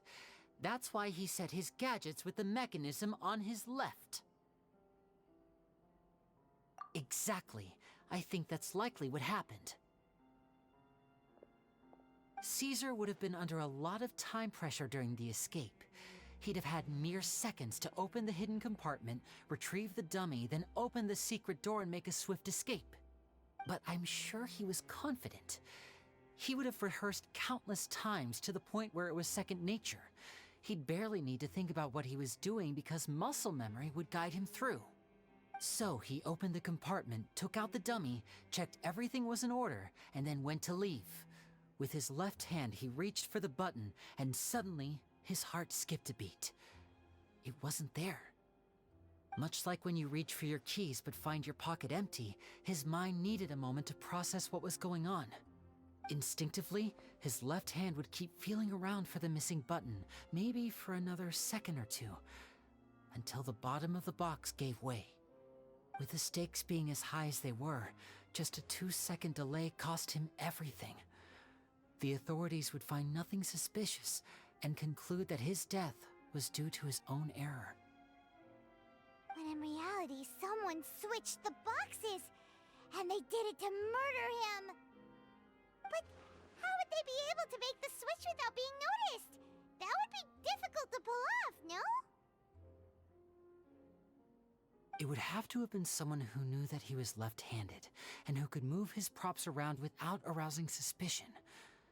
That's why he set his gadgets with the mechanism on his left. Exactly. I think that's likely what happened. Caesar would have been under a lot of time pressure during the escape. He'd have had mere seconds to open the hidden compartment, retrieve the dummy, then open the secret door and make a swift escape. But I'm sure he was confident. He would have rehearsed countless times to the point where it was second nature. He'd barely need to think about what he was doing because muscle memory would guide him through. So he opened the compartment, took out the dummy, checked everything was in order, and then went to leave. With his left hand, he reached for the button, and suddenly, his heart skipped a beat. It wasn't there. Much like when you reach for your keys but find your pocket empty, his mind needed a moment to process what was going on. Instinctively, his left hand would keep feeling around for the missing button, maybe for another second or two, until the bottom of the box gave way. With the stakes being as high as they were, just a 2-second delay cost him everything. The authorities would find nothing suspicious and conclude that his death was due to his own error. When in reality, someone switched the boxes, and they did it to murder him. But how would they be able to make the switch without being noticed? That would be difficult to pull off, no? It would have to have been someone who knew that he was left-handed, and who could move his props around without arousing suspicion.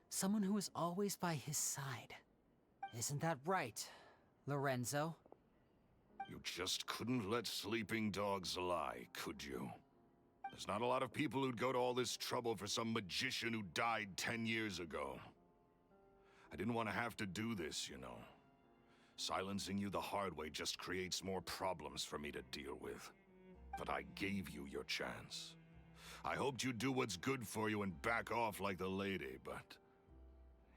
Someone who was always by his side. Isn't that right, Lorenzo? You just couldn't let sleeping dogs lie, could you? There's not a lot of people who'd go to all this trouble for some magician who died 10 years ago. I didn't want to have to do this, you know. Silencing you the hard way just creates more problems for me to deal with. But I gave you your chance. I hoped you'd do what's good for you and back off like the lady, but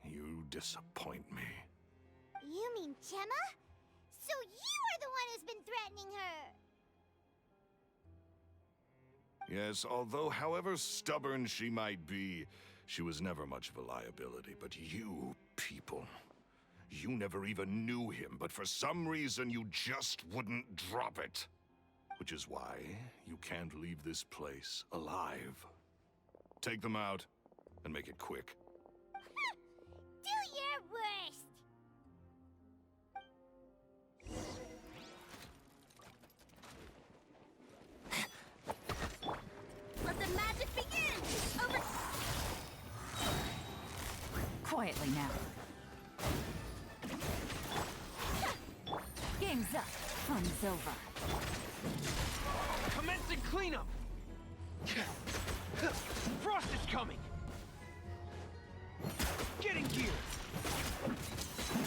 you disappoint me. You mean Gemma? So you are the one who's been threatening her! Yes, although however stubborn she might be, she was never much of a liability. But you people, you never even knew him, but for some reason you just wouldn't drop it. Which is why you can't leave this place alive. Take them out, and make it quick. Do your worst! Let the magic begin! Over... Quietly now. Game's up. Fun's over. Commencing cleanup! Frost is coming! Getting gear!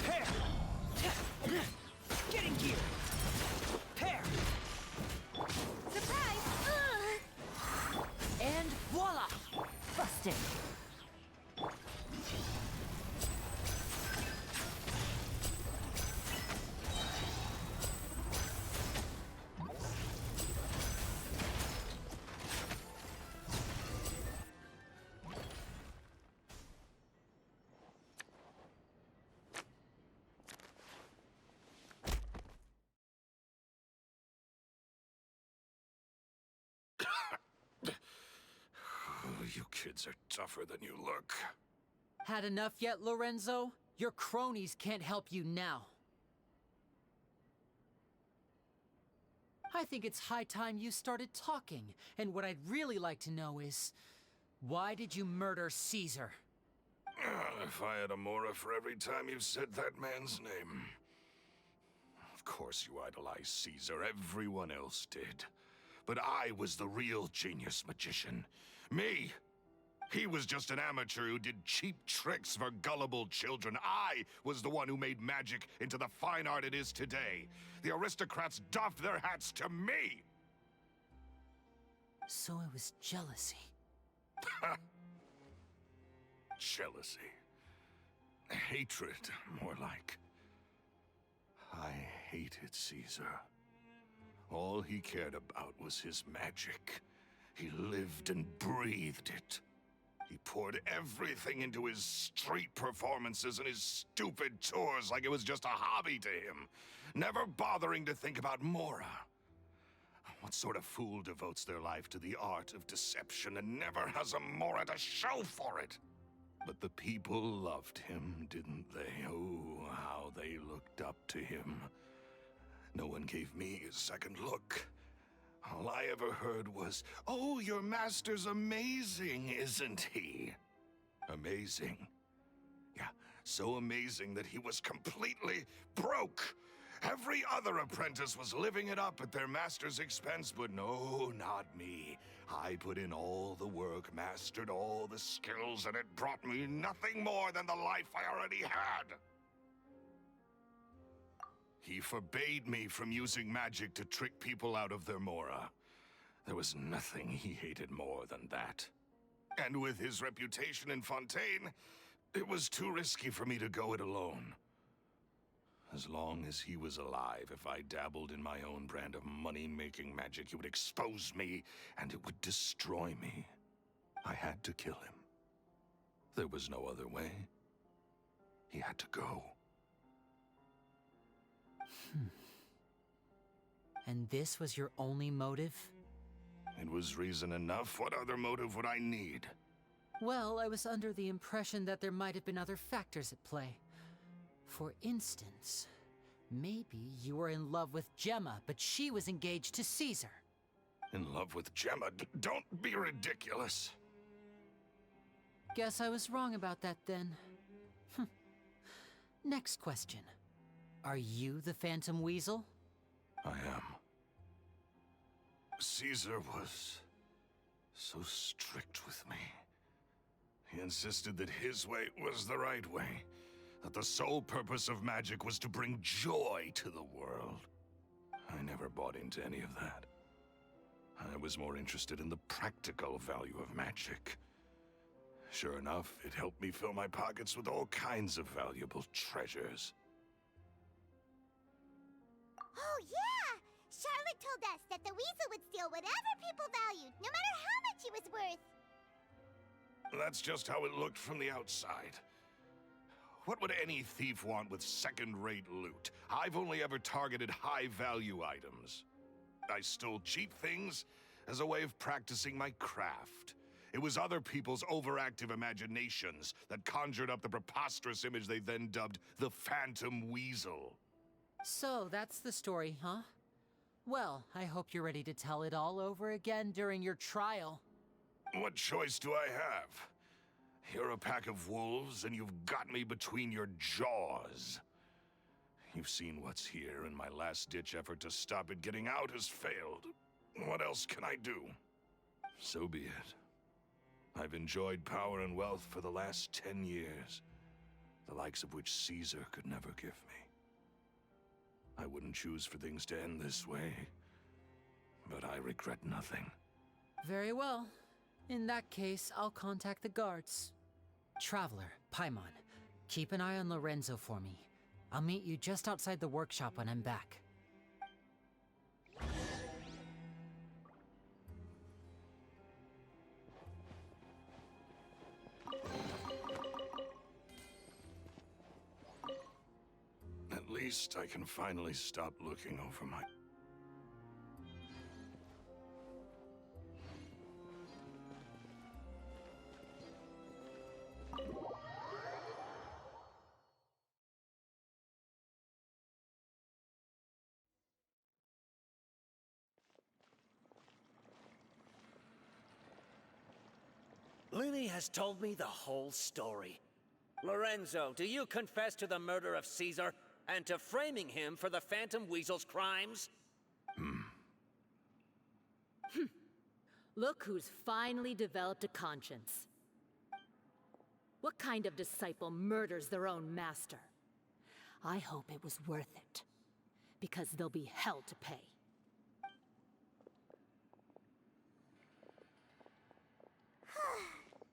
Pair! Getting gear! Pair! Surprise! And voila! Busted. You kids are tougher than you look. Had enough yet, Lorenzo? Your cronies can't help you now. I think it's high time you started talking, and what I'd really like to know is, why did you murder Caesar? If I had a mora for every time you said that man's name. Of course you idolized Caesar, everyone else did. But I was the real genius magician. Me! He was just an amateur who did cheap tricks for gullible children. I was the one who made magic into the fine art it is today. The aristocrats doffed their hats to me! So it was jealousy. Jealousy. Hatred, more like. I hated Caesar. All he cared about was his magic. He lived and breathed it. He poured everything into his street performances and his stupid tours like it was just a hobby to him, never bothering to think about Mora. What sort of fool devotes their life to the art of deception and never has a Mora to show for it? But the people loved him, didn't they? Oh, how they looked up to him. No one gave me a second look. All I ever heard was, "Oh, your master's amazing, isn't he?" Amazing. Yeah, so amazing that he was completely broke. Every other apprentice was living it up at their master's expense, but no, not me. I put in all the work, mastered all the skills, and it brought me nothing more than the life I already had. He forbade me from using magic to trick people out of their Mora. There was nothing he hated more than that. And with his reputation in Fontaine, it was too risky for me to go it alone. As long as he was alive, if I dabbled in my own brand of money-making magic, he would expose me, and it would destroy me. I had to kill him. There was no other way. He had to go. And this was your only motive? It was reason enough. What other motive would I need? Well, I was under the impression that there might have been other factors at play. For instance, maybe you were in love with Gemma, but she was engaged to Caesar. In love with Gemma? Don't be ridiculous. Guess I was wrong about that then. Next question. Are you the Phantom Weasel? I am. Caesar was so strict with me. He insisted that his way was the right way, that the sole purpose of magic was to bring joy to the world. I never bought into any of that. I was more interested in the practical value of magic. Sure enough, it helped me fill my pockets with all kinds of valuable treasures. Oh, yeah! Charlotte told us that the weasel would steal whatever people valued, no matter how much it was worth. That's just how it looked from the outside. What would any thief want with second-rate loot? I've only ever targeted high-value items. I stole cheap things as a way of practicing my craft. It was other people's overactive imaginations that conjured up the preposterous image they then dubbed the Phantom Weasel. So that's the story, huh? Well, I hope you're ready to tell it all over again during your trial. What choice do I have? You're a pack of wolves, and you've got me between your jaws. You've seen what's here, and my last-ditch effort to stop it getting out has failed. What else can I do? So be it. I've enjoyed power and wealth for the last 10 years, the likes of which Caesar could never give me. I wouldn't choose for things to end this way, but I regret nothing. Very well. In that case, I'll contact the guards. Traveler, Paimon, keep an eye on Lorenzo for me. I'll meet you just outside the workshop when I'm back. At least I can finally stop looking over my... Lyney has told me the whole story. Lorenzo, do you confess to the murder of Caesar and to framing him for the Phantom Weasel's crimes? Look who's finally developed a conscience. What kind of disciple murders their own master? I hope it was worth it, because there'll be hell to pay.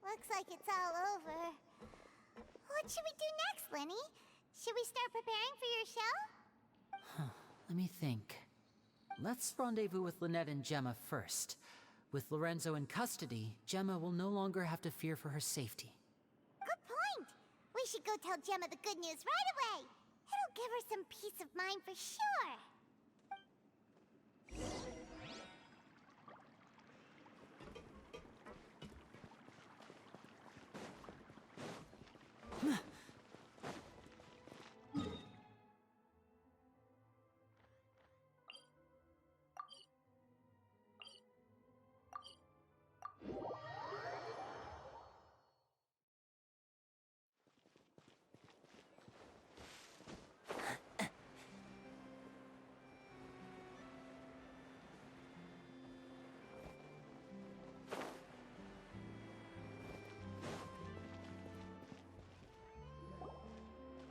Looks like it's all over. What should we do next, Lyney? Should we start preparing for your show? Let me think. Let's rendezvous with Lynette and Gemma first. With Lorenzo in custody, Gemma will no longer have to fear for her safety. Good point. We should go tell Gemma the good news right away. It'll give her some peace of mind for sure.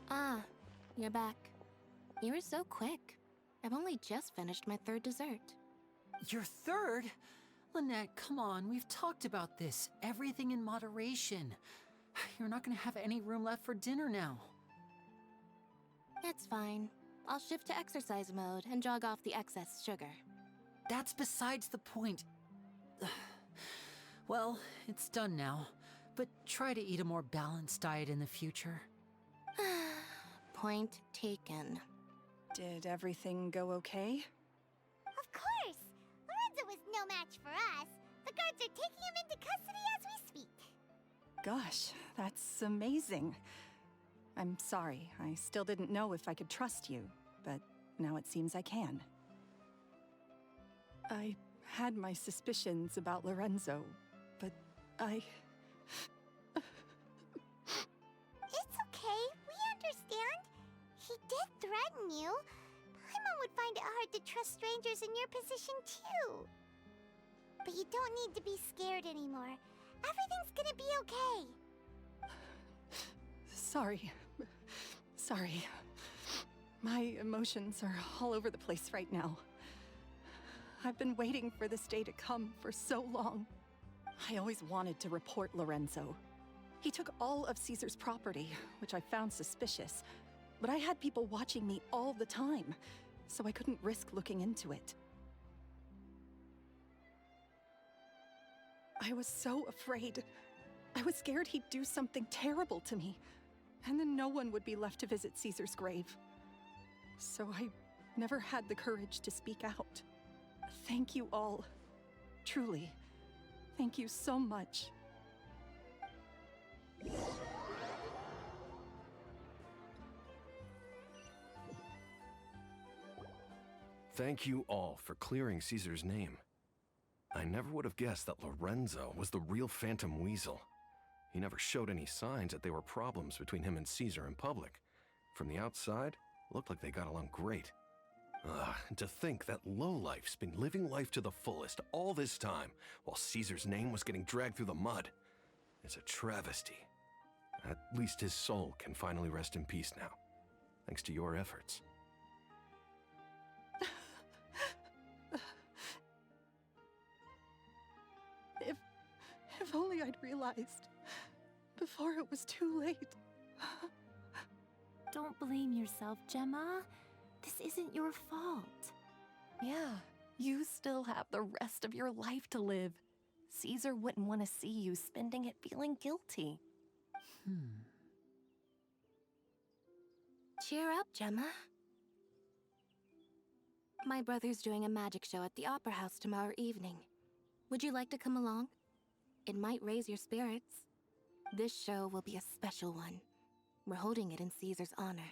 Ah, you're back. You were so quick. I've only just finished my third dessert. Your third? Lynette, come on, we've talked about this. Everything in moderation. You're not gonna have any room left for dinner now. That's fine. I'll shift to exercise mode and jog off the excess sugar. That's besides the point. Well, it's done now, but try to eat a more balanced diet in the future. Point taken. Did everything go okay? Of course! Lorenzo was no match for us. The guards are taking him into custody as we speak. Gosh, that's amazing. I'm sorry, I still didn't know if I could trust you, but now it seems I can. I had my suspicions about Lorenzo, but I... It's okay, we understand. He did threaten you. Paimon would find it hard to trust strangers in your position too. But you don't need to be scared anymore. Everything's gonna be okay. Sorry. My emotions are all over the place right now. I've been waiting for this day to come for so long. I always wanted to report Lorenzo. He took all of Caesar's property, which I found suspicious, but I had people watching me all the time, so I couldn't risk looking into it. I was so afraid. I was scared he'd do something terrible to me, and then no one would be left to visit Caesar's grave. So I never had the courage to speak out. Thank you all. Truly. Thank you so much. Thank you all for clearing Caesar's name. I never would have guessed that Lorenzo was the real Phantom Weasel. He never showed any signs that there were problems between him and Caesar in public. From the outside, it looked like they got along great. And to think that lowlife's been living life to the fullest all this time, while Caesar's name was getting dragged through the mud. It's a travesty. At least his soul can finally rest in peace now, thanks to your efforts. If only I'd realized before it was too late. Don't blame yourself, Gemma. This isn't your fault. Yeah, you still have the rest of your life to live. Caesar wouldn't want to see you spending it feeling guilty. Cheer up, Gemma. My brother's doing a magic show at the Opera House tomorrow evening. Would you like to come along? It might raise your spirits. This show will be a special one. We're holding it in Caesar's honor.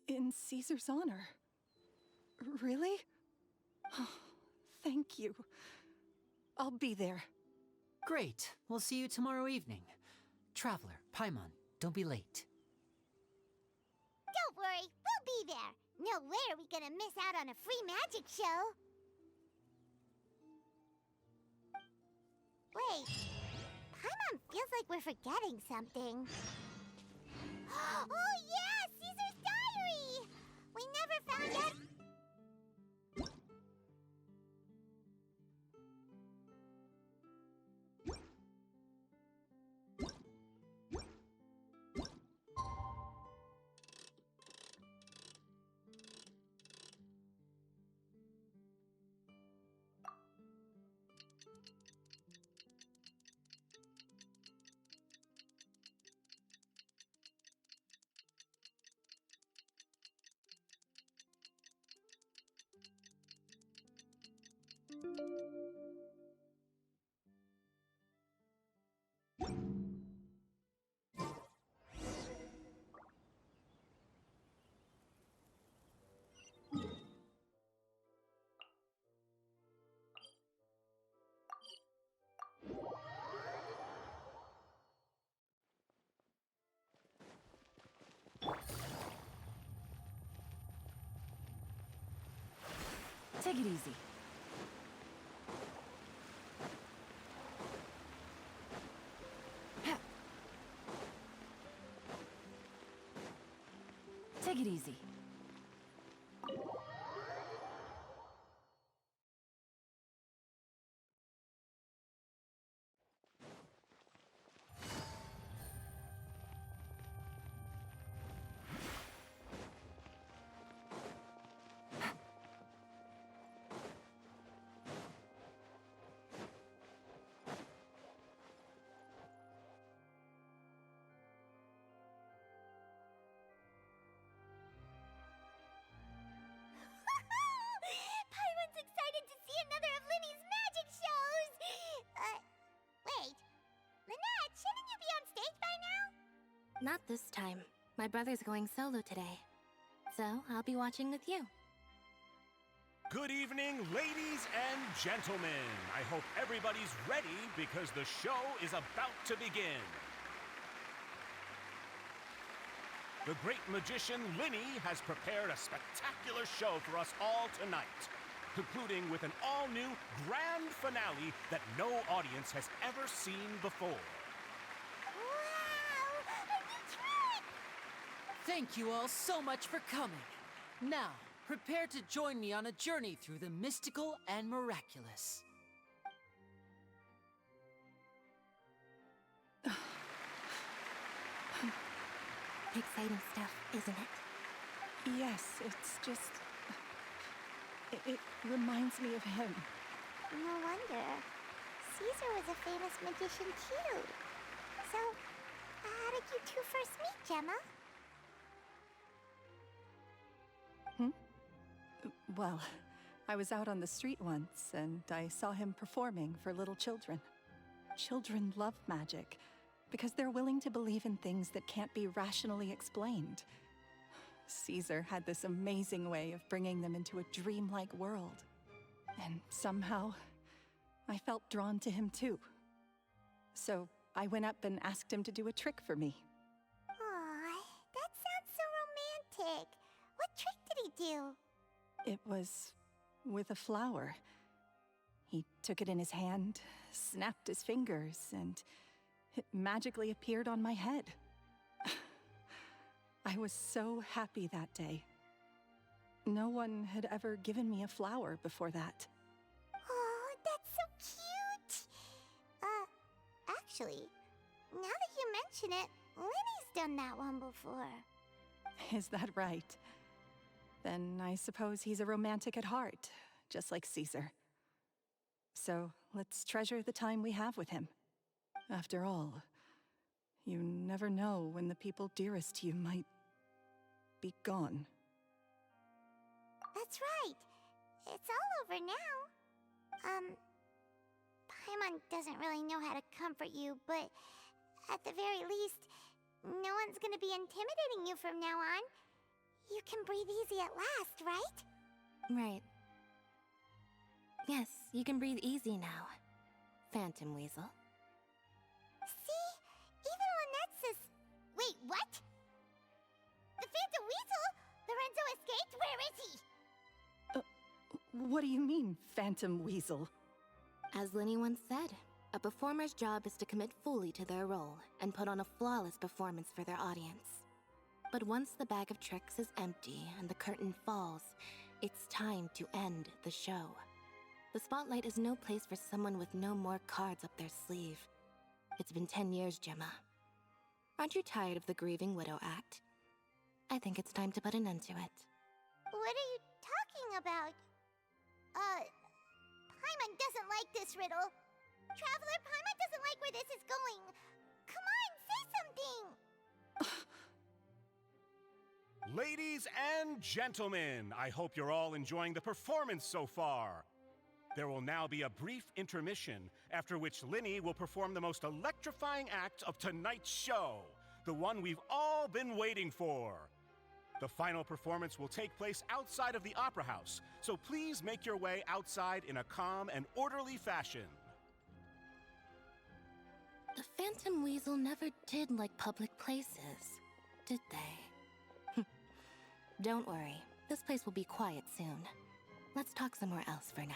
In Caesar's honor? Really? Oh, thank you. I'll be there. Great. We'll see you tomorrow evening. Traveler, Paimon, don't be late. Don't worry, we'll be there. No way are we gonna miss out on a free magic show. Wait, Paimon feels like we're forgetting something. Oh yeah, Caesar's diary! We never found out... Take it easy. Take it easy. Paimon's excited to see another of Lyney's magic shows! Wait. Lynette, shouldn't you be on stage by now? Not this time. My brother's going solo today. So, I'll be watching with you. Good evening, ladies and gentlemen. I hope everybody's ready because the show is about to begin. The great magician Lyney has prepared a spectacular show for us all tonight, concluding with an all-new grand finale that no audience has ever seen before. Wow! A new trick! Thank you all so much for coming. Now, prepare to join me on a journey through the mystical and miraculous. Exciting stuff, isn't it? Yes, it's just... It reminds me of him. No wonder. Caesar was a famous magician too. So, how did you two first meet, Gemma? Well, I was out on the street once, and I saw him performing for little children. Children love magic, because they're willing to believe in things that can't be rationally explained. Caesar had this amazing way of bringing them into a dreamlike world. And somehow, I felt drawn to him too. So I went up and asked him to do a trick for me. Aw, that sounds so romantic. What trick did he do? It was with a flower. He took it in his hand, snapped his fingers, and it magically appeared on my head. I was so happy that day. No one had ever given me a flower before that. Oh, that's so cute! Actually, now that you mention it, Lyney's done that one before. Is that right? Then I suppose he's a romantic at heart, just like Caesar. So let's treasure the time we have with him. After all, you never know when the people dearest to you might be gone. That's right. It's all over now. Paimon doesn't really know how to comfort you, but at the very least, no one's gonna be intimidating you from now on. You can breathe easy at last, right? Right. Yes, you can breathe easy now, Phantom Weasel. See? Even Lynette says... Wait, what? The Phantom Weasel? Lorenzo escaped? Where is he? What do you mean, Phantom Weasel? As Lyney once said, A performer's job is to commit fully to their role and put on a flawless performance for their audience. But once the bag of tricks is empty and the curtain falls, it's time to end the show. The spotlight is no place for someone with no more cards up their sleeve. It's been 10 years, Gemma. Aren't you tired of the grieving widow act? I think it's time to put an end to it. What are you talking about? Paimon doesn't like this riddle. Traveler, Paimon doesn't like where this is going. Come on, say something! Ladies and gentlemen, I hope you're all enjoying the performance so far. There will now be a brief intermission, after which Lyney will perform the most electrifying act of tonight's show, the one we've all been waiting for. The final performance will take place outside of the Opera House, so please make your way outside in a calm and orderly fashion. The Phantom Weasel never did like public places, did they? Don't worry, this place will be quiet soon. Let's talk somewhere else for now.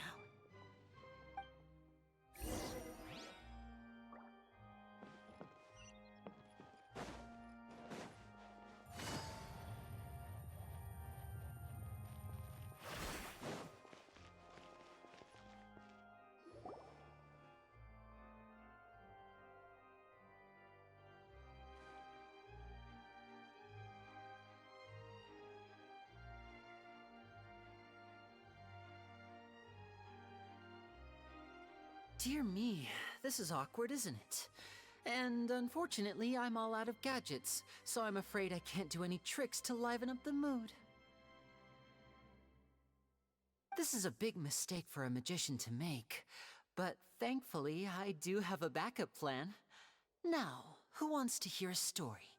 Dear me, this is awkward, isn't it? And unfortunately, I'm all out of gadgets, so I'm afraid I can't do any tricks to liven up the mood. This is a big mistake for a magician to make, but thankfully, I do have a backup plan. Now, who wants to hear a story?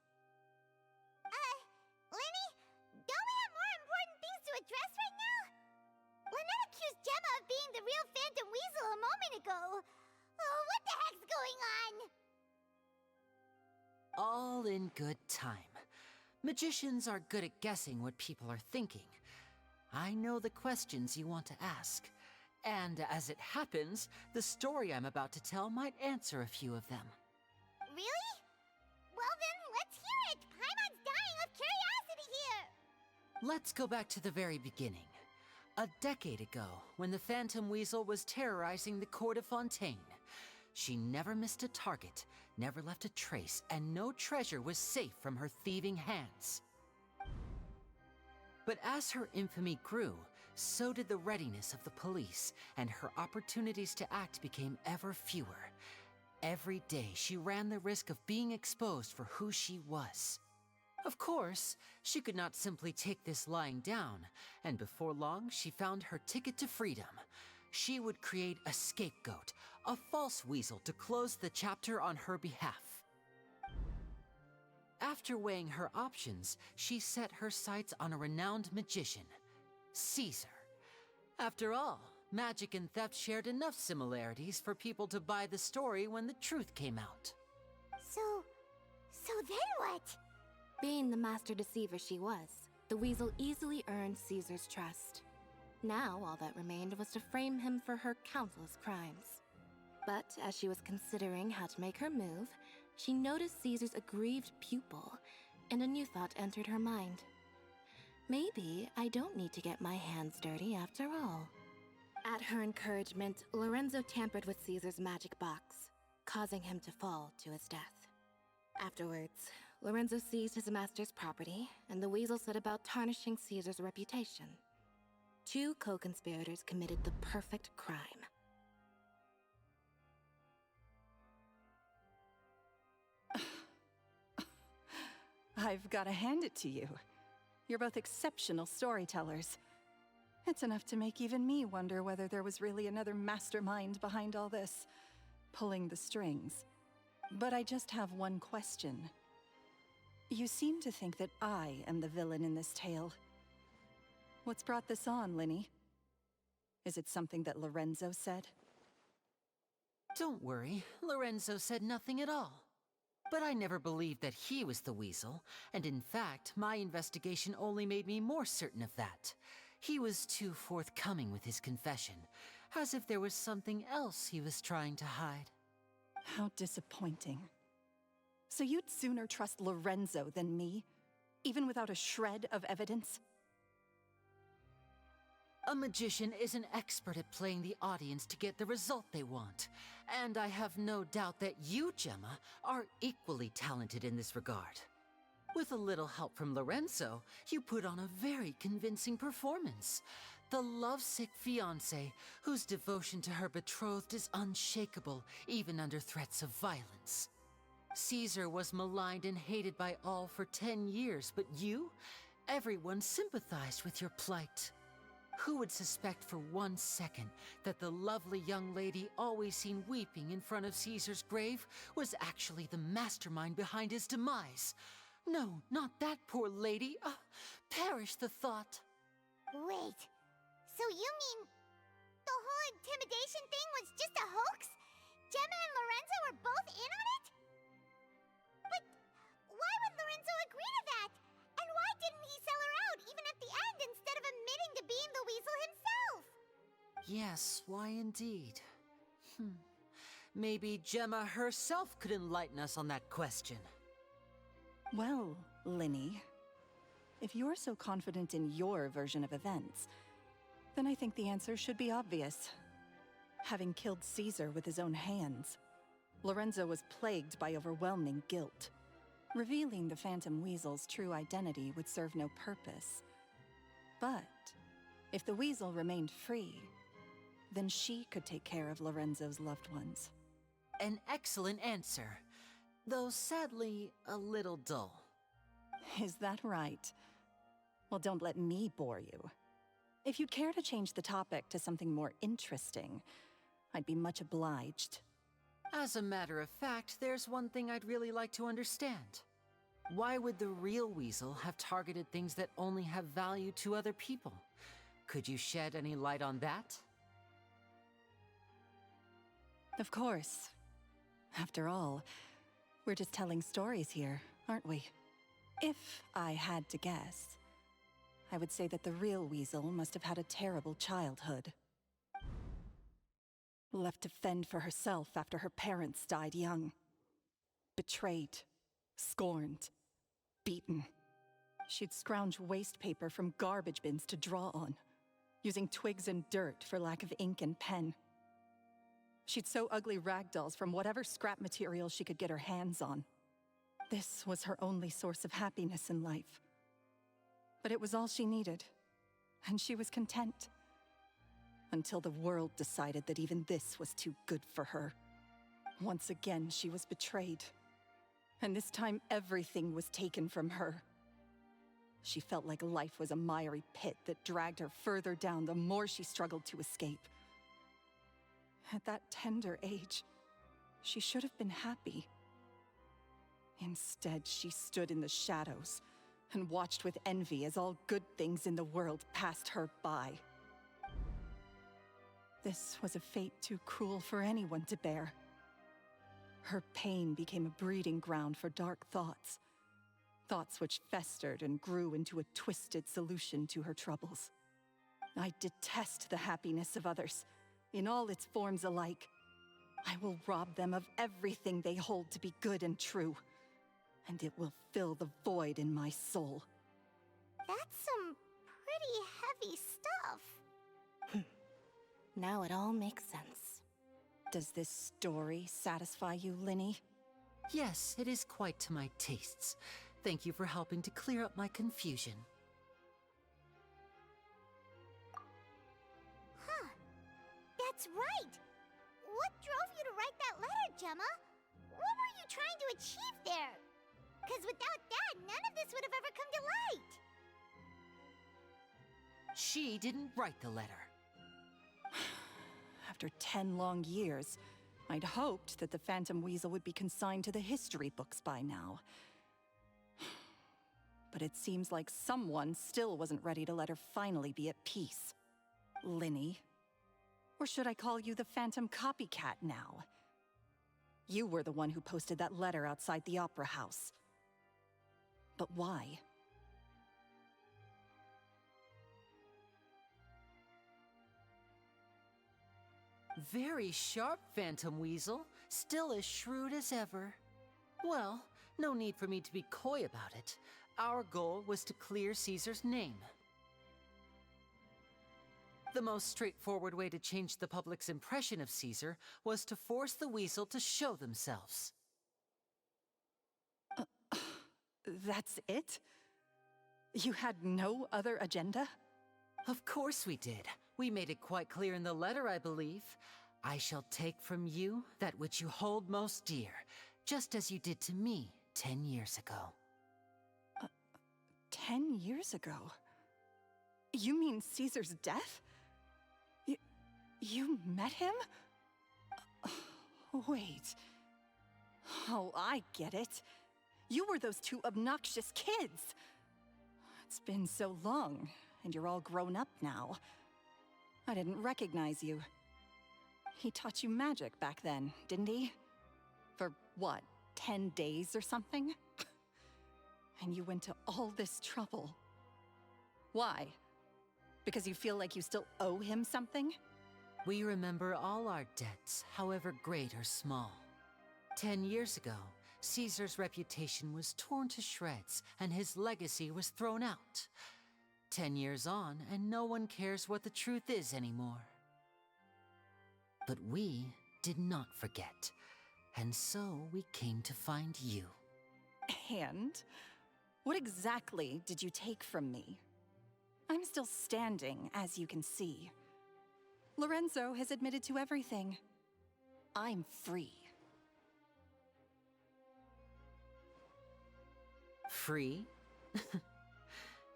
Lyney, don't we have more important things to address right now? Lynette accused Gemma of being the real Phantom Weasel a moment ago. Oh, what the heck's going on? All in good time. Magicians are good at guessing what people are thinking. I know the questions you want to ask. And as it happens, the story I'm about to tell might answer a few of them. Really? Well then, let's hear it! Paimon's dying of curiosity here! Let's go back to the very beginning. A decade ago, when the Phantom Weasel was terrorizing the court of Fontaine. She never missed a target, never left a trace, and no treasure was safe from her thieving hands. But as her infamy grew, so did the readiness of the police, and her opportunities to act became ever fewer. Every day, she ran the risk of being exposed for who she was. Of course, she could not simply take this lying down, and before long, she found her ticket to freedom. She would create a scapegoat, a false weasel to close the chapter on her behalf. After weighing her options, she set her sights on a renowned magician, Caesar. After all, magic and theft shared enough similarities for people to buy the story when the truth came out. So then what? Being the master deceiver she was, the weasel easily earned Caesar's trust. Now, all that remained was to frame him for her countless crimes. But as she was considering how to make her move, she noticed Caesar's aggrieved pupil, and a new thought entered her mind. Maybe I don't need to get my hands dirty after all. At her encouragement, Lorenzo tampered with Caesar's magic box, causing him to fall to his death. Afterwards, Lorenzo seized his master's property, and the weasel set about tarnishing Caesar's reputation. Two co-conspirators committed the perfect crime. I've got to hand it to you. You're both exceptional storytellers. It's enough to make even me wonder whether there was really another mastermind behind all this, pulling the strings. But I just have one question. You seem to think that I am the villain in this tale. What's brought this on, Lyney? Is it something that Lorenzo said? Don't worry, Lorenzo said nothing at all. But I never believed that he was the weasel, and in fact, my investigation only made me more certain of that. He was too forthcoming with his confession, as if there was something else he was trying to hide. How disappointing. So you'd sooner trust Lorenzo than me, even without a shred of evidence? A magician is an expert at playing the audience to get the result they want. And I have no doubt that you, Gemma, are equally talented in this regard. With a little help from Lorenzo, you put on a very convincing performance. The lovesick fiancé, whose devotion to her betrothed is unshakable, even under threats of violence. Caesar was maligned and hated by all for 10 years, but you? Everyone sympathized with your plight. Who would suspect for 1 second that the lovely young lady always seen weeping in front of Caesar's grave was actually the mastermind behind his demise? No, not that poor lady. Perish the thought. Wait, so you mean the whole intimidation thing was just a hoax? Gemma and Lorenzo were both in on it? But why would Lorenzo agree to that? And why didn't he sell her out even at the end instead of admitting to being the weasel himself? Yes, why indeed? Maybe Gemma herself could enlighten us on that question. Well, Lyney, if you're so confident in your version of events, then I think the answer should be obvious. Having killed Caesar with his own hands, Lorenzo was plagued by overwhelming guilt. Revealing the Phantom Weasel's true identity would serve no purpose. But if the Weasel remained free, then she could take care of Lorenzo's loved ones. An excellent answer, though sadly a little dull. Is that right? Well, don't let me bore you. If you'd care to change the topic to something more interesting, I'd be much obliged. As a matter of fact, there's one thing I'd really like to understand. Why would the real Weasel have targeted things that only have value to other people? Could you shed any light on that? Of course. After all, we're just telling stories here, aren't we? If I had to guess, I would say that the real Weasel must have had a terrible childhood. Left to fend for herself after her parents died young. Betrayed, scorned, beaten. She'd scrounge waste paper from garbage bins to draw on, using twigs and dirt for lack of ink and pen. She'd sew ugly rag dolls from whatever scrap material she could get her hands on. This was her only source of happiness in life. But it was all she needed, and she was content. Until the world decided that even this was too good for her. Once again, she was betrayed. And this time, everything was taken from her. She felt like life was a miry pit that dragged her further down the more she struggled to escape. At that tender age, she should have been happy. Instead, she stood in the shadows and watched with envy as all good things in the world passed her by. This was a fate too cruel for anyone to bear. Her pain became a breeding ground for dark thoughts. Thoughts which festered and grew into a twisted solution to her troubles. I detest the happiness of others, in all its forms alike. I will rob them of everything they hold to be good and true, and it will fill the void in my soul. That's some pretty heavy stuff. Now it all makes sense. Does this story satisfy you, Lyney? Yes, it is quite to my tastes. Thank you for helping to clear up my confusion. Huh. That's right. What drove you to write that letter, Gemma? What were you trying to achieve there? Because without that, none of this would have ever come to light. She didn't write the letter. After 10 long years, I'd hoped that the Phantom Weasel would be consigned to the history books by now. But it seems like someone still wasn't ready to let her finally be at peace. Lyney. Or should I call you the Phantom Copycat now? You were the one who posted that letter outside the Opera House. But why? Very sharp, Phantom Weasel. Still as shrewd as ever. Well, no need for me to be coy about it. Our goal was to clear Caesar's name. The most straightforward way to change the public's impression of Caesar was to force the Weasel to show themselves. That's it? You had no other agenda? Of course we did. We made it quite clear in the letter, I believe. I shall take from you that which you hold most dear, just as you did to me 10 years ago. 10 years ago? You mean Caesar's death? You met him? Wait. Oh, I get it. You were those two obnoxious kids. It's been so long, and you're all grown up now. I didn't recognize you. He taught you magic back then, didn't he? For what, 10 days or something? And you went to all this trouble. Why? Because you feel like you still owe him something? We remember all our debts, however great or small. 10 years ago, Caesar's reputation was torn to shreds, and his legacy was thrown out. 10 years on, and no one cares what the truth is anymore. But we did not forget, and so we came to find you. And? What exactly did you take from me? I'm still standing, as you can see. Lorenzo has admitted to everything. I'm free. Free?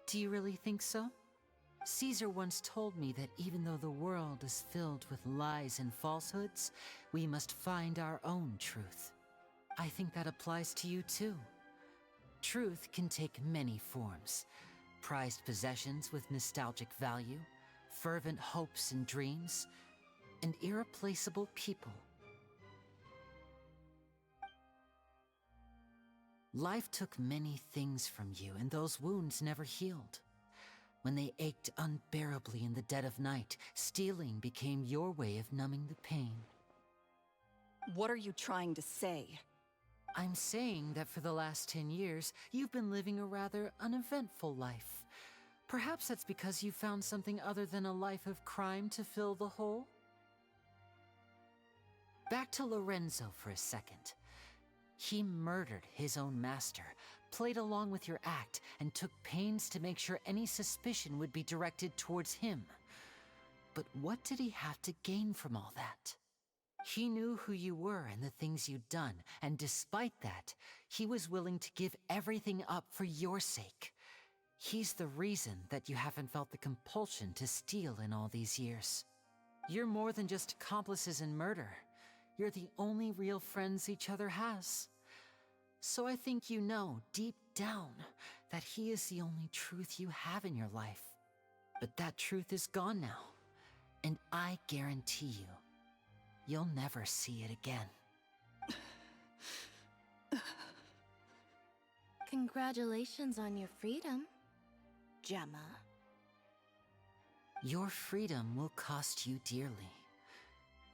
Do you really think so? Caesar once told me that even though the world is filled with lies and falsehoods, we must find our own truth. I think that applies to you too. Truth can take many forms. Prized possessions with nostalgic value, fervent hopes and dreams, and irreplaceable people. Life took many things from you, and those wounds never healed. When they ached unbearably in the dead of night, stealing became your way of numbing the pain. What are you trying to say? I'm saying that for the last 10 years, you've been living a rather uneventful life. Perhaps that's because you found something other than a life of crime to fill the hole? Back to Lorenzo for a second. He murdered his own master, played along with your act, and took pains to make sure any suspicion would be directed towards him. But what did he have to gain from all that? He knew who you were and the things you'd done, and despite that, he was willing to give everything up for your sake. He's the reason that you haven't felt the compulsion to steal in all these years. You're more than just accomplices in murder. You're the only real friends each other has. So I think you know, deep down, that he is the only truth you have in your life. But that truth is gone now, and I guarantee you, you'll never see it again. Congratulations on your freedom, Gemma. Your freedom will cost you dearly.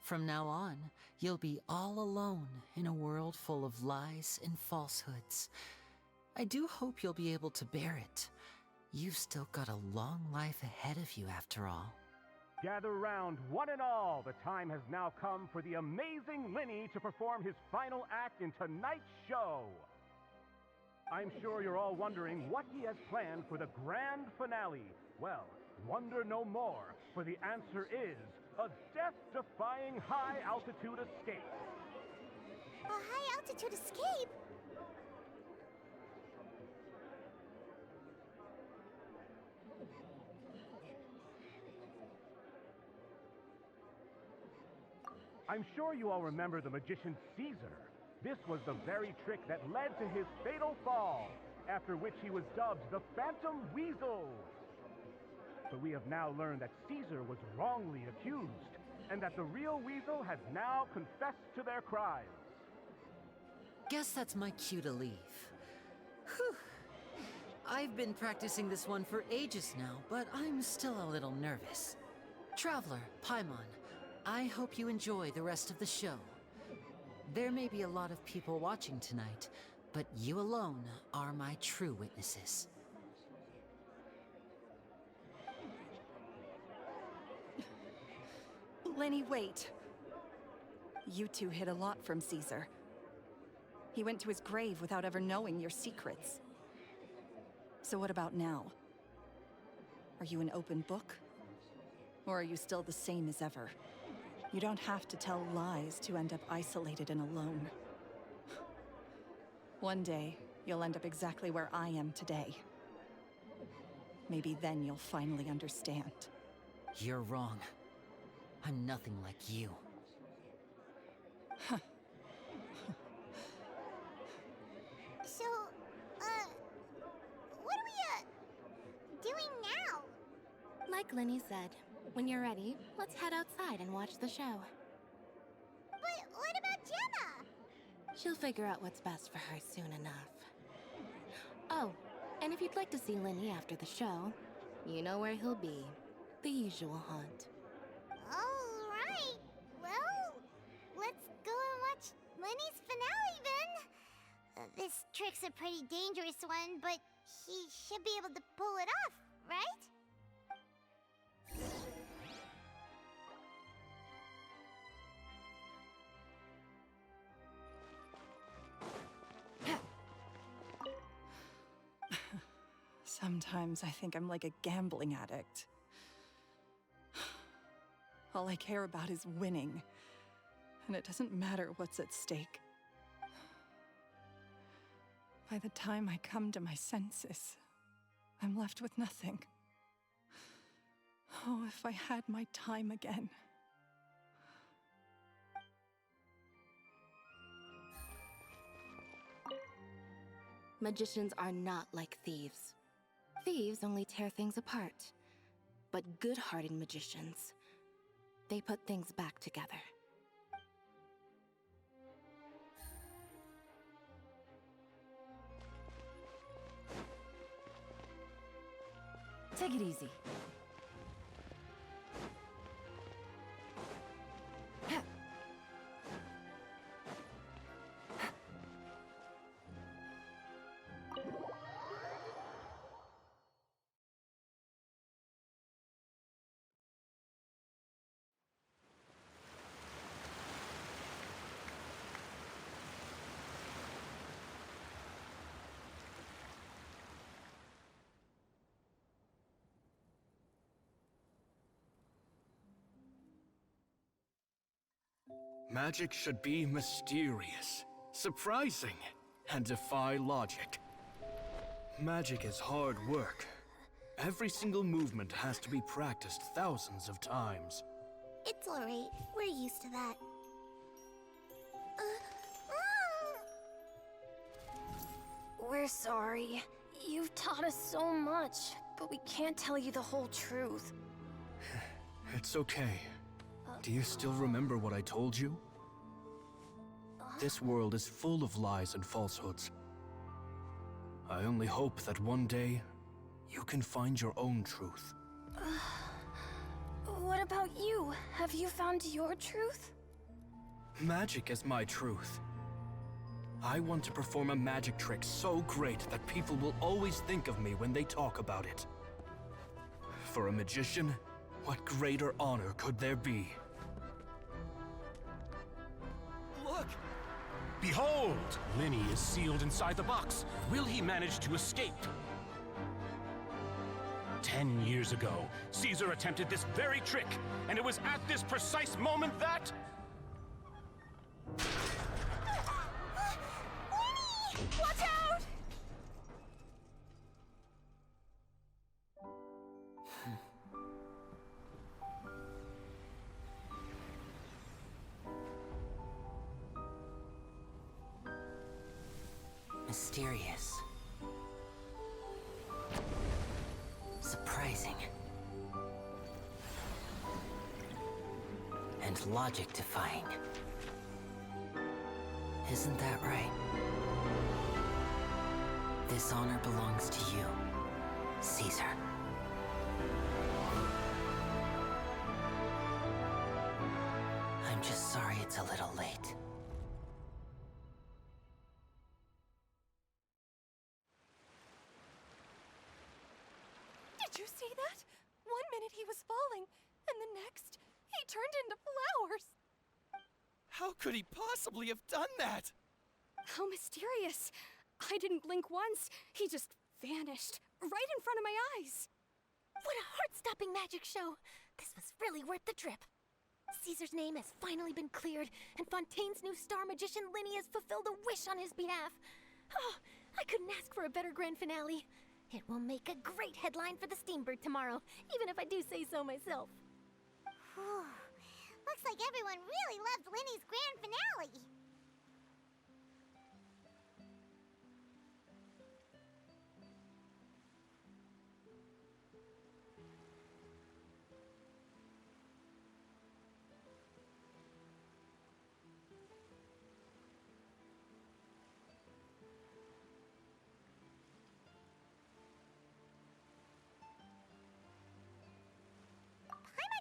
From now on, you'll be all alone in a world full of lies and falsehoods. I do hope you'll be able to bear it. You've still got a long life ahead of you after all. Gather round, one and all. The time has now come for the amazing Lyney to perform his final act in tonight's show. I'm sure you're all wondering what he has planned for the grand finale. Well, wonder no more, for the answer is a death-defying high-altitude escape. A high-altitude escape? I'm sure you all remember the magician Caesar. This was the very trick that led to his fatal fall, after which he was dubbed the Phantom Weasel. But we have now learned that Caesar was wrongly accused, and that the real Weasel has now confessed to their crimes. Guess that's my cue to leave. Whew. I've been practicing this one for ages now, but I'm still a little nervous. Traveler, Paimon, I hope you enjoy the rest of the show. There may be a lot of people watching tonight, but you alone are my true witnesses. Lyney, wait. You two hid a lot from Caesar. He went to his grave without ever knowing your secrets. So what about now? Are you an open book? Or are you still the same as ever? You don't have to tell lies to end up isolated and alone. One day, you'll end up exactly where I am today. Maybe then you'll finally understand. You're wrong. I'm nothing like you. So, what are we, doing now? Like Lyney said, when you're ready, let's head outside and watch the show. But what about Gemma? She'll figure out what's best for her soon enough. Oh, and if you'd like to see Lyney after the show, you know where he'll be. The usual haunt. Alright, well, let's go and watch Lyney's finale then. This trick's a pretty dangerous one, but he should be able to pull it off, right? Sometimes I think I'm like a gambling addict. All I care about is winning, and it doesn't matter what's at stake. By the time I come to my senses, I'm left with nothing. Oh, if I had my time again. Magicians are not like thieves. Thieves only tear things apart. But good-hearted magicians, they put things back together. Take it easy. Magic should be mysterious, surprising, and defy logic. Magic is hard work. Every single movement has to be practiced thousands of times. It's alright, we're used to that. We're sorry. You've taught us so much, but we can't tell you the whole truth. It's okay. Do you still remember what I told you? This world is full of lies and falsehoods. I only hope that one day, you can find your own truth. What about you? Have you found your truth? Magic is my truth. I want to perform a magic trick so great that people will always think of me when they talk about it. For a magician, what greater honor could there be? Look! Behold! Lyney is sealed inside the box. Will he manage to escape? 10 years ago, Caesar attempted this very trick, and it was at this precise moment that... Watch out! Mysterious. Surprising. And logic-defying. Isn't that right? This honor belongs to you, Caesar. I'm just sorry it's a little late. Did you see that? One minute he was falling, and the next, he turned into flowers. How could he possibly have done that? How mysterious. I didn't blink once. He just vanished, right in front of my eyes. What a heart-stopping magic show! This was really worth the trip. Caesar's name has finally been cleared, and Fontaine's new star magician Lyney has fulfilled a wish on his behalf. Oh, I couldn't ask for a better grand finale. It will make a great headline for the Steambird tomorrow, even if I do say so myself. Looks like everyone really loved Lyney's grand finale.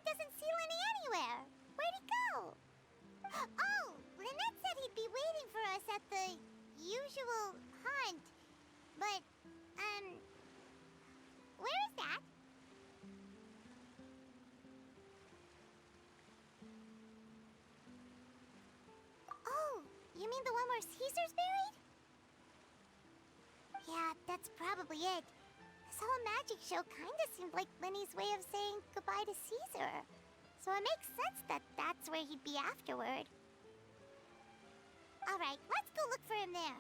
Doesn't see Lyney anywhere. Where'd he go? Oh, Lynette said he'd be waiting for us at the usual hunt. But, where is that? Oh, you mean the one where Caesar's buried? Yeah, that's probably it. This whole magic show kinda seemed like Lyney's way of saying goodbye to Caesar. So it makes sense that that's where he'd be afterward. Alright, let's go look for him there.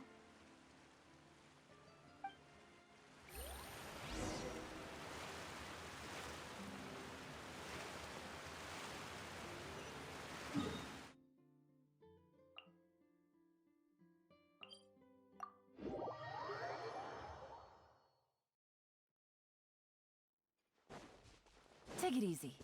Take it easy.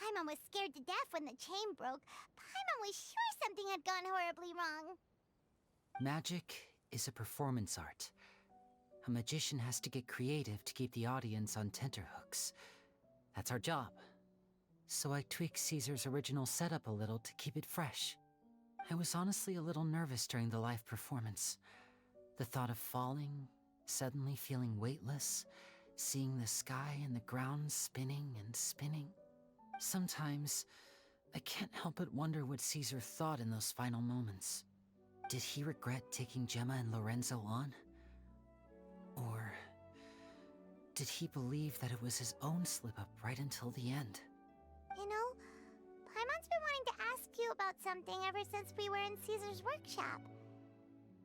Paimon was scared to death when the chain broke. Paimon was sure something had gone horribly wrong. Magic is a performance art. A magician has to get creative to keep the audience on tenterhooks. That's our job. So I tweaked Caesar's original setup a little to keep it fresh. I was honestly a little nervous during the live performance. The thought of falling, suddenly feeling weightless, seeing the sky and the ground spinning and spinning. Sometimes, I can't help but wonder what Caesar thought in those final moments. Did he regret taking Gemma and Lorenzo on? Or did he believe that it was his own slip-up right until the end? You know, Paimon's been wanting to ask you about something ever since we were in Caesar's workshop.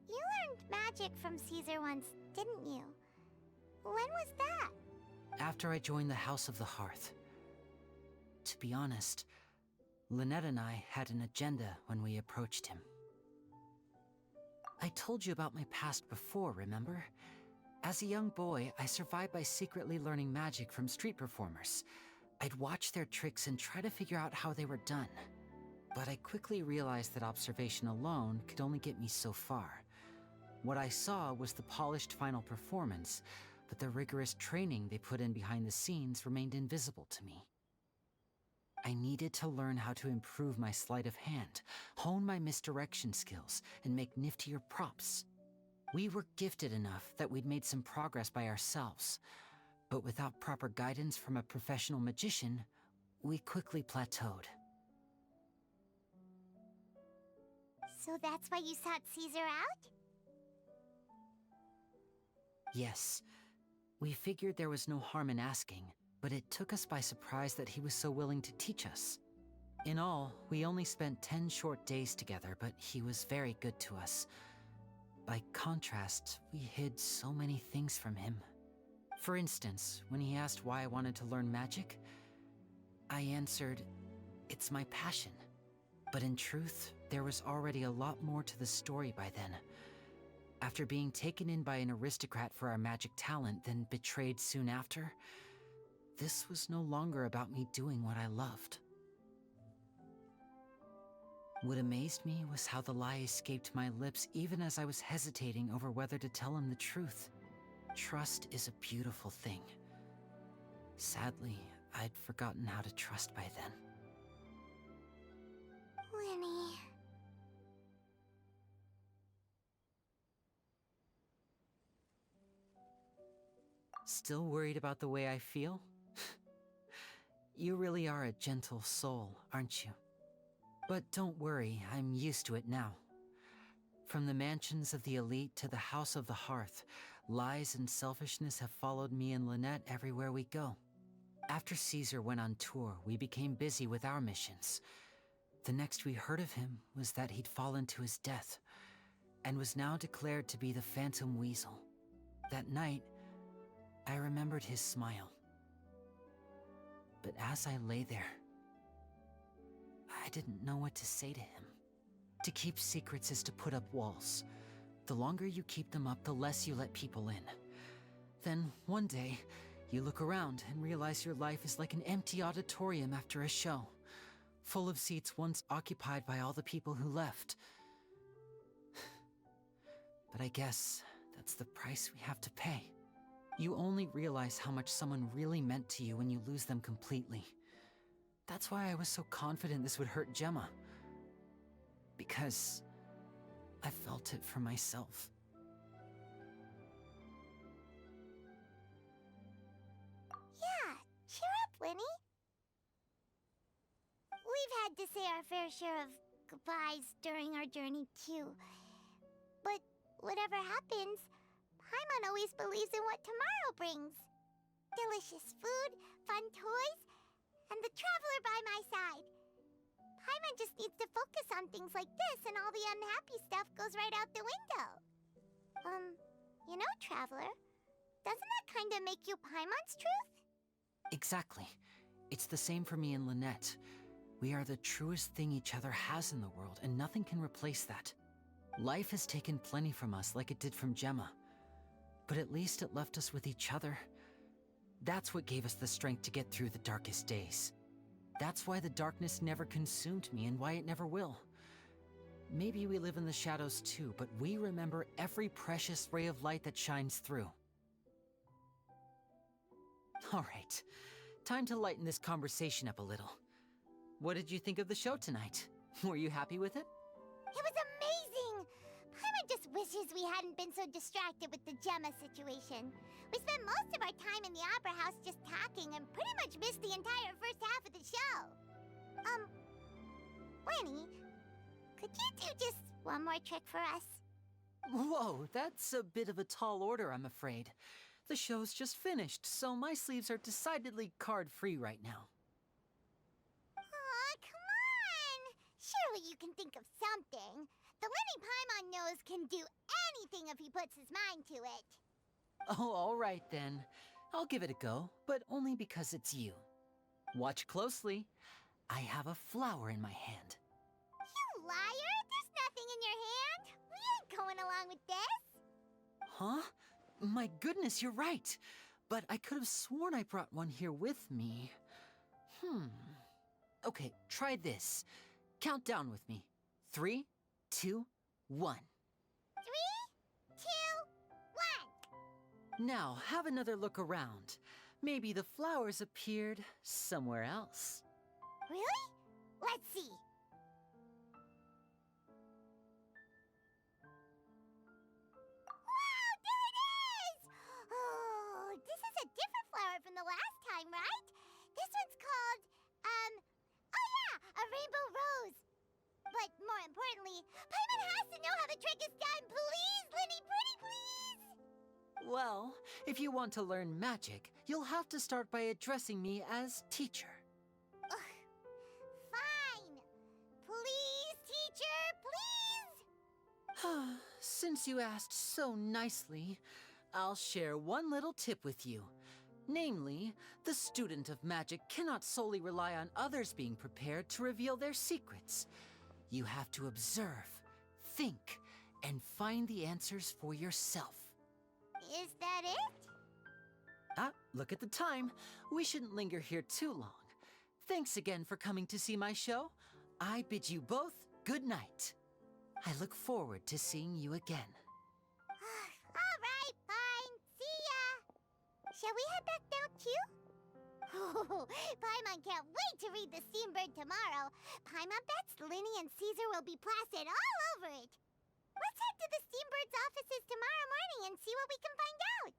You learned magic from Caesar once, didn't you? When was that? After I joined the House of the Hearth. To be honest, Lynette and I had an agenda when we approached him. I told you about my past before, remember? As a young boy, I survived by secretly learning magic from street performers. I'd watch their tricks and try to figure out how they were done. But I quickly realized that observation alone could only get me so far. What I saw was the polished final performance, but the rigorous training they put in behind the scenes remained invisible to me. I needed to learn how to improve my sleight of hand, hone my misdirection skills, and make niftier props. We were gifted enough that we'd made some progress by ourselves, but without proper guidance from a professional magician, we quickly plateaued. So that's why you sought Caesar out? Yes. We figured there was no harm in asking, but it took us by surprise that he was so willing to teach us. In all, we only spent 10 short days together, but he was very good to us. By contrast, we hid so many things from him. For instance, when he asked why I wanted to learn magic, I answered, "It's my passion." But in truth, there was already a lot more to the story by then. After being taken in by an aristocrat for our magic talent, then betrayed soon after, this was no longer about me doing what I loved. What amazed me was how the lie escaped my lips even as I was hesitating over whether to tell him the truth. Trust is a beautiful thing. Sadly, I'd forgotten how to trust by then. Lyney. Still worried about the way I feel? You really are a gentle soul, aren't you? But don't worry, I'm used to it now. From the mansions of the elite to the house of the hearth, lies and selfishness have followed me and Lynette everywhere we go. After Caesar went on tour, we became busy with our missions. The next we heard of him was that he'd fallen to his death, and was now declared to be the Phantom Weasel. That night, I remembered his smile. But as I lay there, I didn't know what to say to him. To keep secrets is to put up walls. The longer you keep them up, the less you let people in. Then, one day, you look around and realize your life is like an empty auditorium after a show, full of seats once occupied by all the people who left. But I guess that's the price we have to pay. You only realize how much someone really meant to you when you lose them completely. That's why I was so confident this would hurt Gemma. Because I felt it for myself. Yeah, cheer up, Lyney. We've had to say our fair share of goodbyes during our journey, too. But whatever happens, Paimon always believes in what tomorrow brings. Delicious food, fun toys, and the traveler by my side. Paimon just needs to focus on things like this, and all the unhappy stuff goes right out the window. You know, Traveler, doesn't that kind of make you Paimon's truth? Exactly. It's the same for me and Lynette. We are the truest thing each other has in the world, and nothing can replace that. Life has taken plenty from us, like it did from Gemma. But at least it left us with each other. That's what gave us the strength to get through the darkest days. That's why the darkness never consumed me and why it never will. Maybe we live in the shadows too, but we remember every precious ray of light that shines through. All right, time to lighten this conversation up a little. What did you think of the show tonight? Were you happy with it? It was amazing! Paimon just wishes we hadn't been so distracted with the Gemma situation. We spent most of our time in the opera house just talking and pretty much missed the entire first half of the show. Lyney, could you do just one more trick for us? Whoa, that's a bit of a tall order, I'm afraid. The show's just finished, so my sleeves are decidedly card-free right now. Aw, come on! Surely you can think of something. The Lyney Paimon knows can do anything if he puts his mind to it. Oh, all right then. I'll give it a go, but only because it's you. Watch closely. I have a flower in my hand. You liar! There's nothing in your hand! We ain't going along with this! Huh? My goodness, you're right. But I could have sworn I brought one here with me. Okay, try this. Count down with me. 3, 2, 1. 3, 2, 1! Now, have another look around. Maybe the flowers appeared somewhere else. Really? Let's see. Wow, there it is! Oh, this is a different flower from the last time, right? This one's called, oh yeah, a rainbow rose. But more importantly, Paimon has to know how the trick is done. Please, Lyney, pretty please! Well, if you want to learn magic, you'll have to start by addressing me as teacher. Fine. Please, teacher, please! Since you asked so nicely, I'll share one little tip with you. Namely, the student of magic cannot solely rely on others being prepared to reveal their secrets. You have to observe, think, and find the answers for yourself. Is that it? Ah, look at the time. We shouldn't linger here too long. Thanks again for coming to see my show. I bid you both good night. I look forward to seeing you again. All right, fine. See ya. Shall we head back down too? Oh, Paimon can't wait to read the Steambird tomorrow. Paimon bets Lyney and Caesar will be plastered all over it. Let's head to the Steambird's offices tomorrow morning and see what we can find out.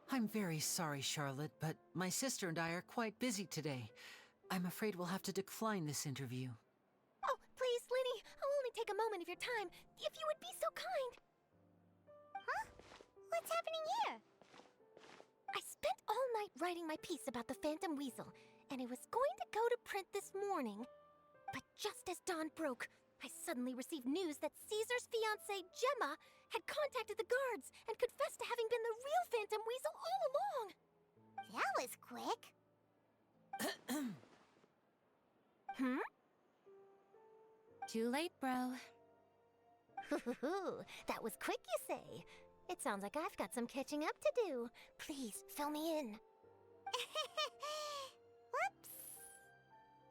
I'm very sorry, Charlotte, but my sister and I are quite busy today. I'm afraid we'll have to decline this interview. Oh, please, Lyney, I'll only take a moment of your time, if you would be so kind. Huh? What's happening here? I spent all night writing my piece about the Phantom Weasel, and it was going to go to print this morning. But just as dawn broke, I suddenly received news that Caesar's fiancée, Gemma, had contacted the guards and confessed to having been the real Phantom Weasel all along. That was quick. Hmm? Too late, bro. That was quick, you say? It sounds like I've got some catching up to do. Please, fill me in. Whoops.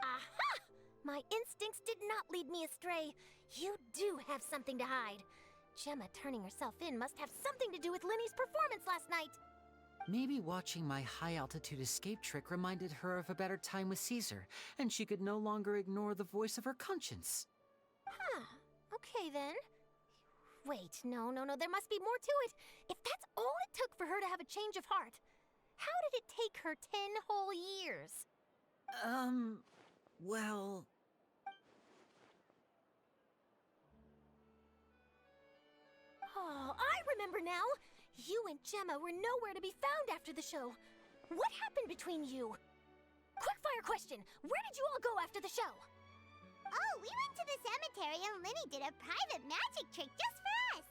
Aha! My instincts did not lead me astray. You do have something to hide. Gemma turning herself in must have something to do with Lyney's performance last night. Maybe watching my high-altitude escape trick reminded her of a better time with Caesar, and she could no longer ignore the voice of her conscience. Huh. Okay, then. Wait, no, there must be more to it. If that's all it took for her to have a change of heart, how did it take her 10 whole years? Well... Oh, I remember now! You and Gemma were nowhere to be found after the show. What happened between you? Quickfire question! Where did you all go after the show? Oh, we went to the cemetery and Lyney did a private magic trick just for us.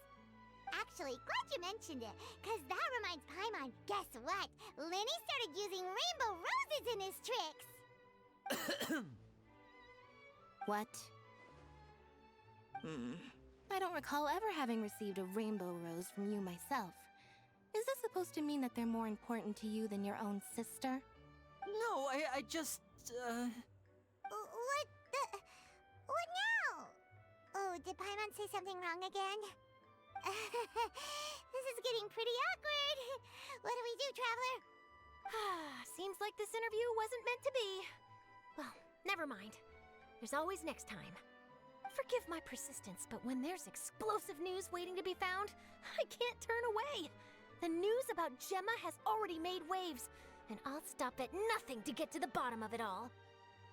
Actually, glad you mentioned it, because that reminds Paimon, guess what? Lyney started using rainbow roses in his tricks. What? I don't recall ever having received a rainbow rose from you myself. Is this supposed to mean that they're more important to you than your own sister? No, I just, What now? Oh, did Paimon say something wrong again? This is getting pretty awkward. What do we do, Traveler? Seems like this interview wasn't meant to be. Well, never mind. There's always next time. Forgive my persistence, but when there's explosive news waiting to be found, I can't turn away. The news about Gemma has already made waves, and I'll stop at nothing to get to the bottom of it all.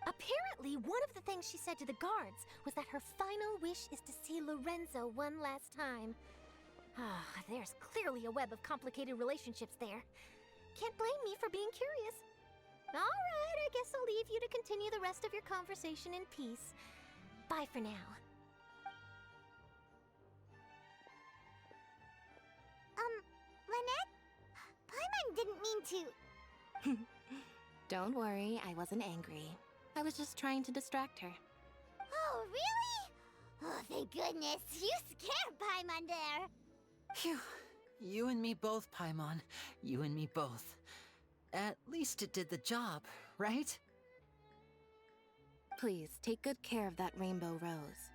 Apparently, one of the things she said to the guards was that her final wish is to see Lorenzo one last time. There's clearly a web of complicated relationships there. Can't blame me for being curious. All right, I guess I'll leave you to continue the rest of your conversation in peace. Bye for now. Lynette? Paimon didn't mean to... Don't worry, I wasn't angry. I was just trying to distract her. Oh, really? Oh, thank goodness. You scared Paimon there. Phew. You and me both, Paimon. You and me both. At least it did the job, right? Please, take good care of that rainbow rose.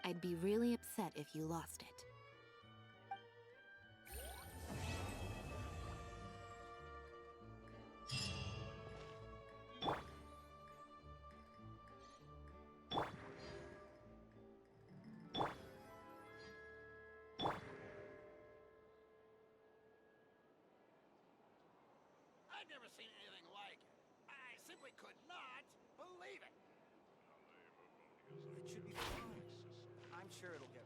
I'd be really upset if you lost it. I've never seen anything like it. I simply could not believe it. It should be fine. I'm sure it'll get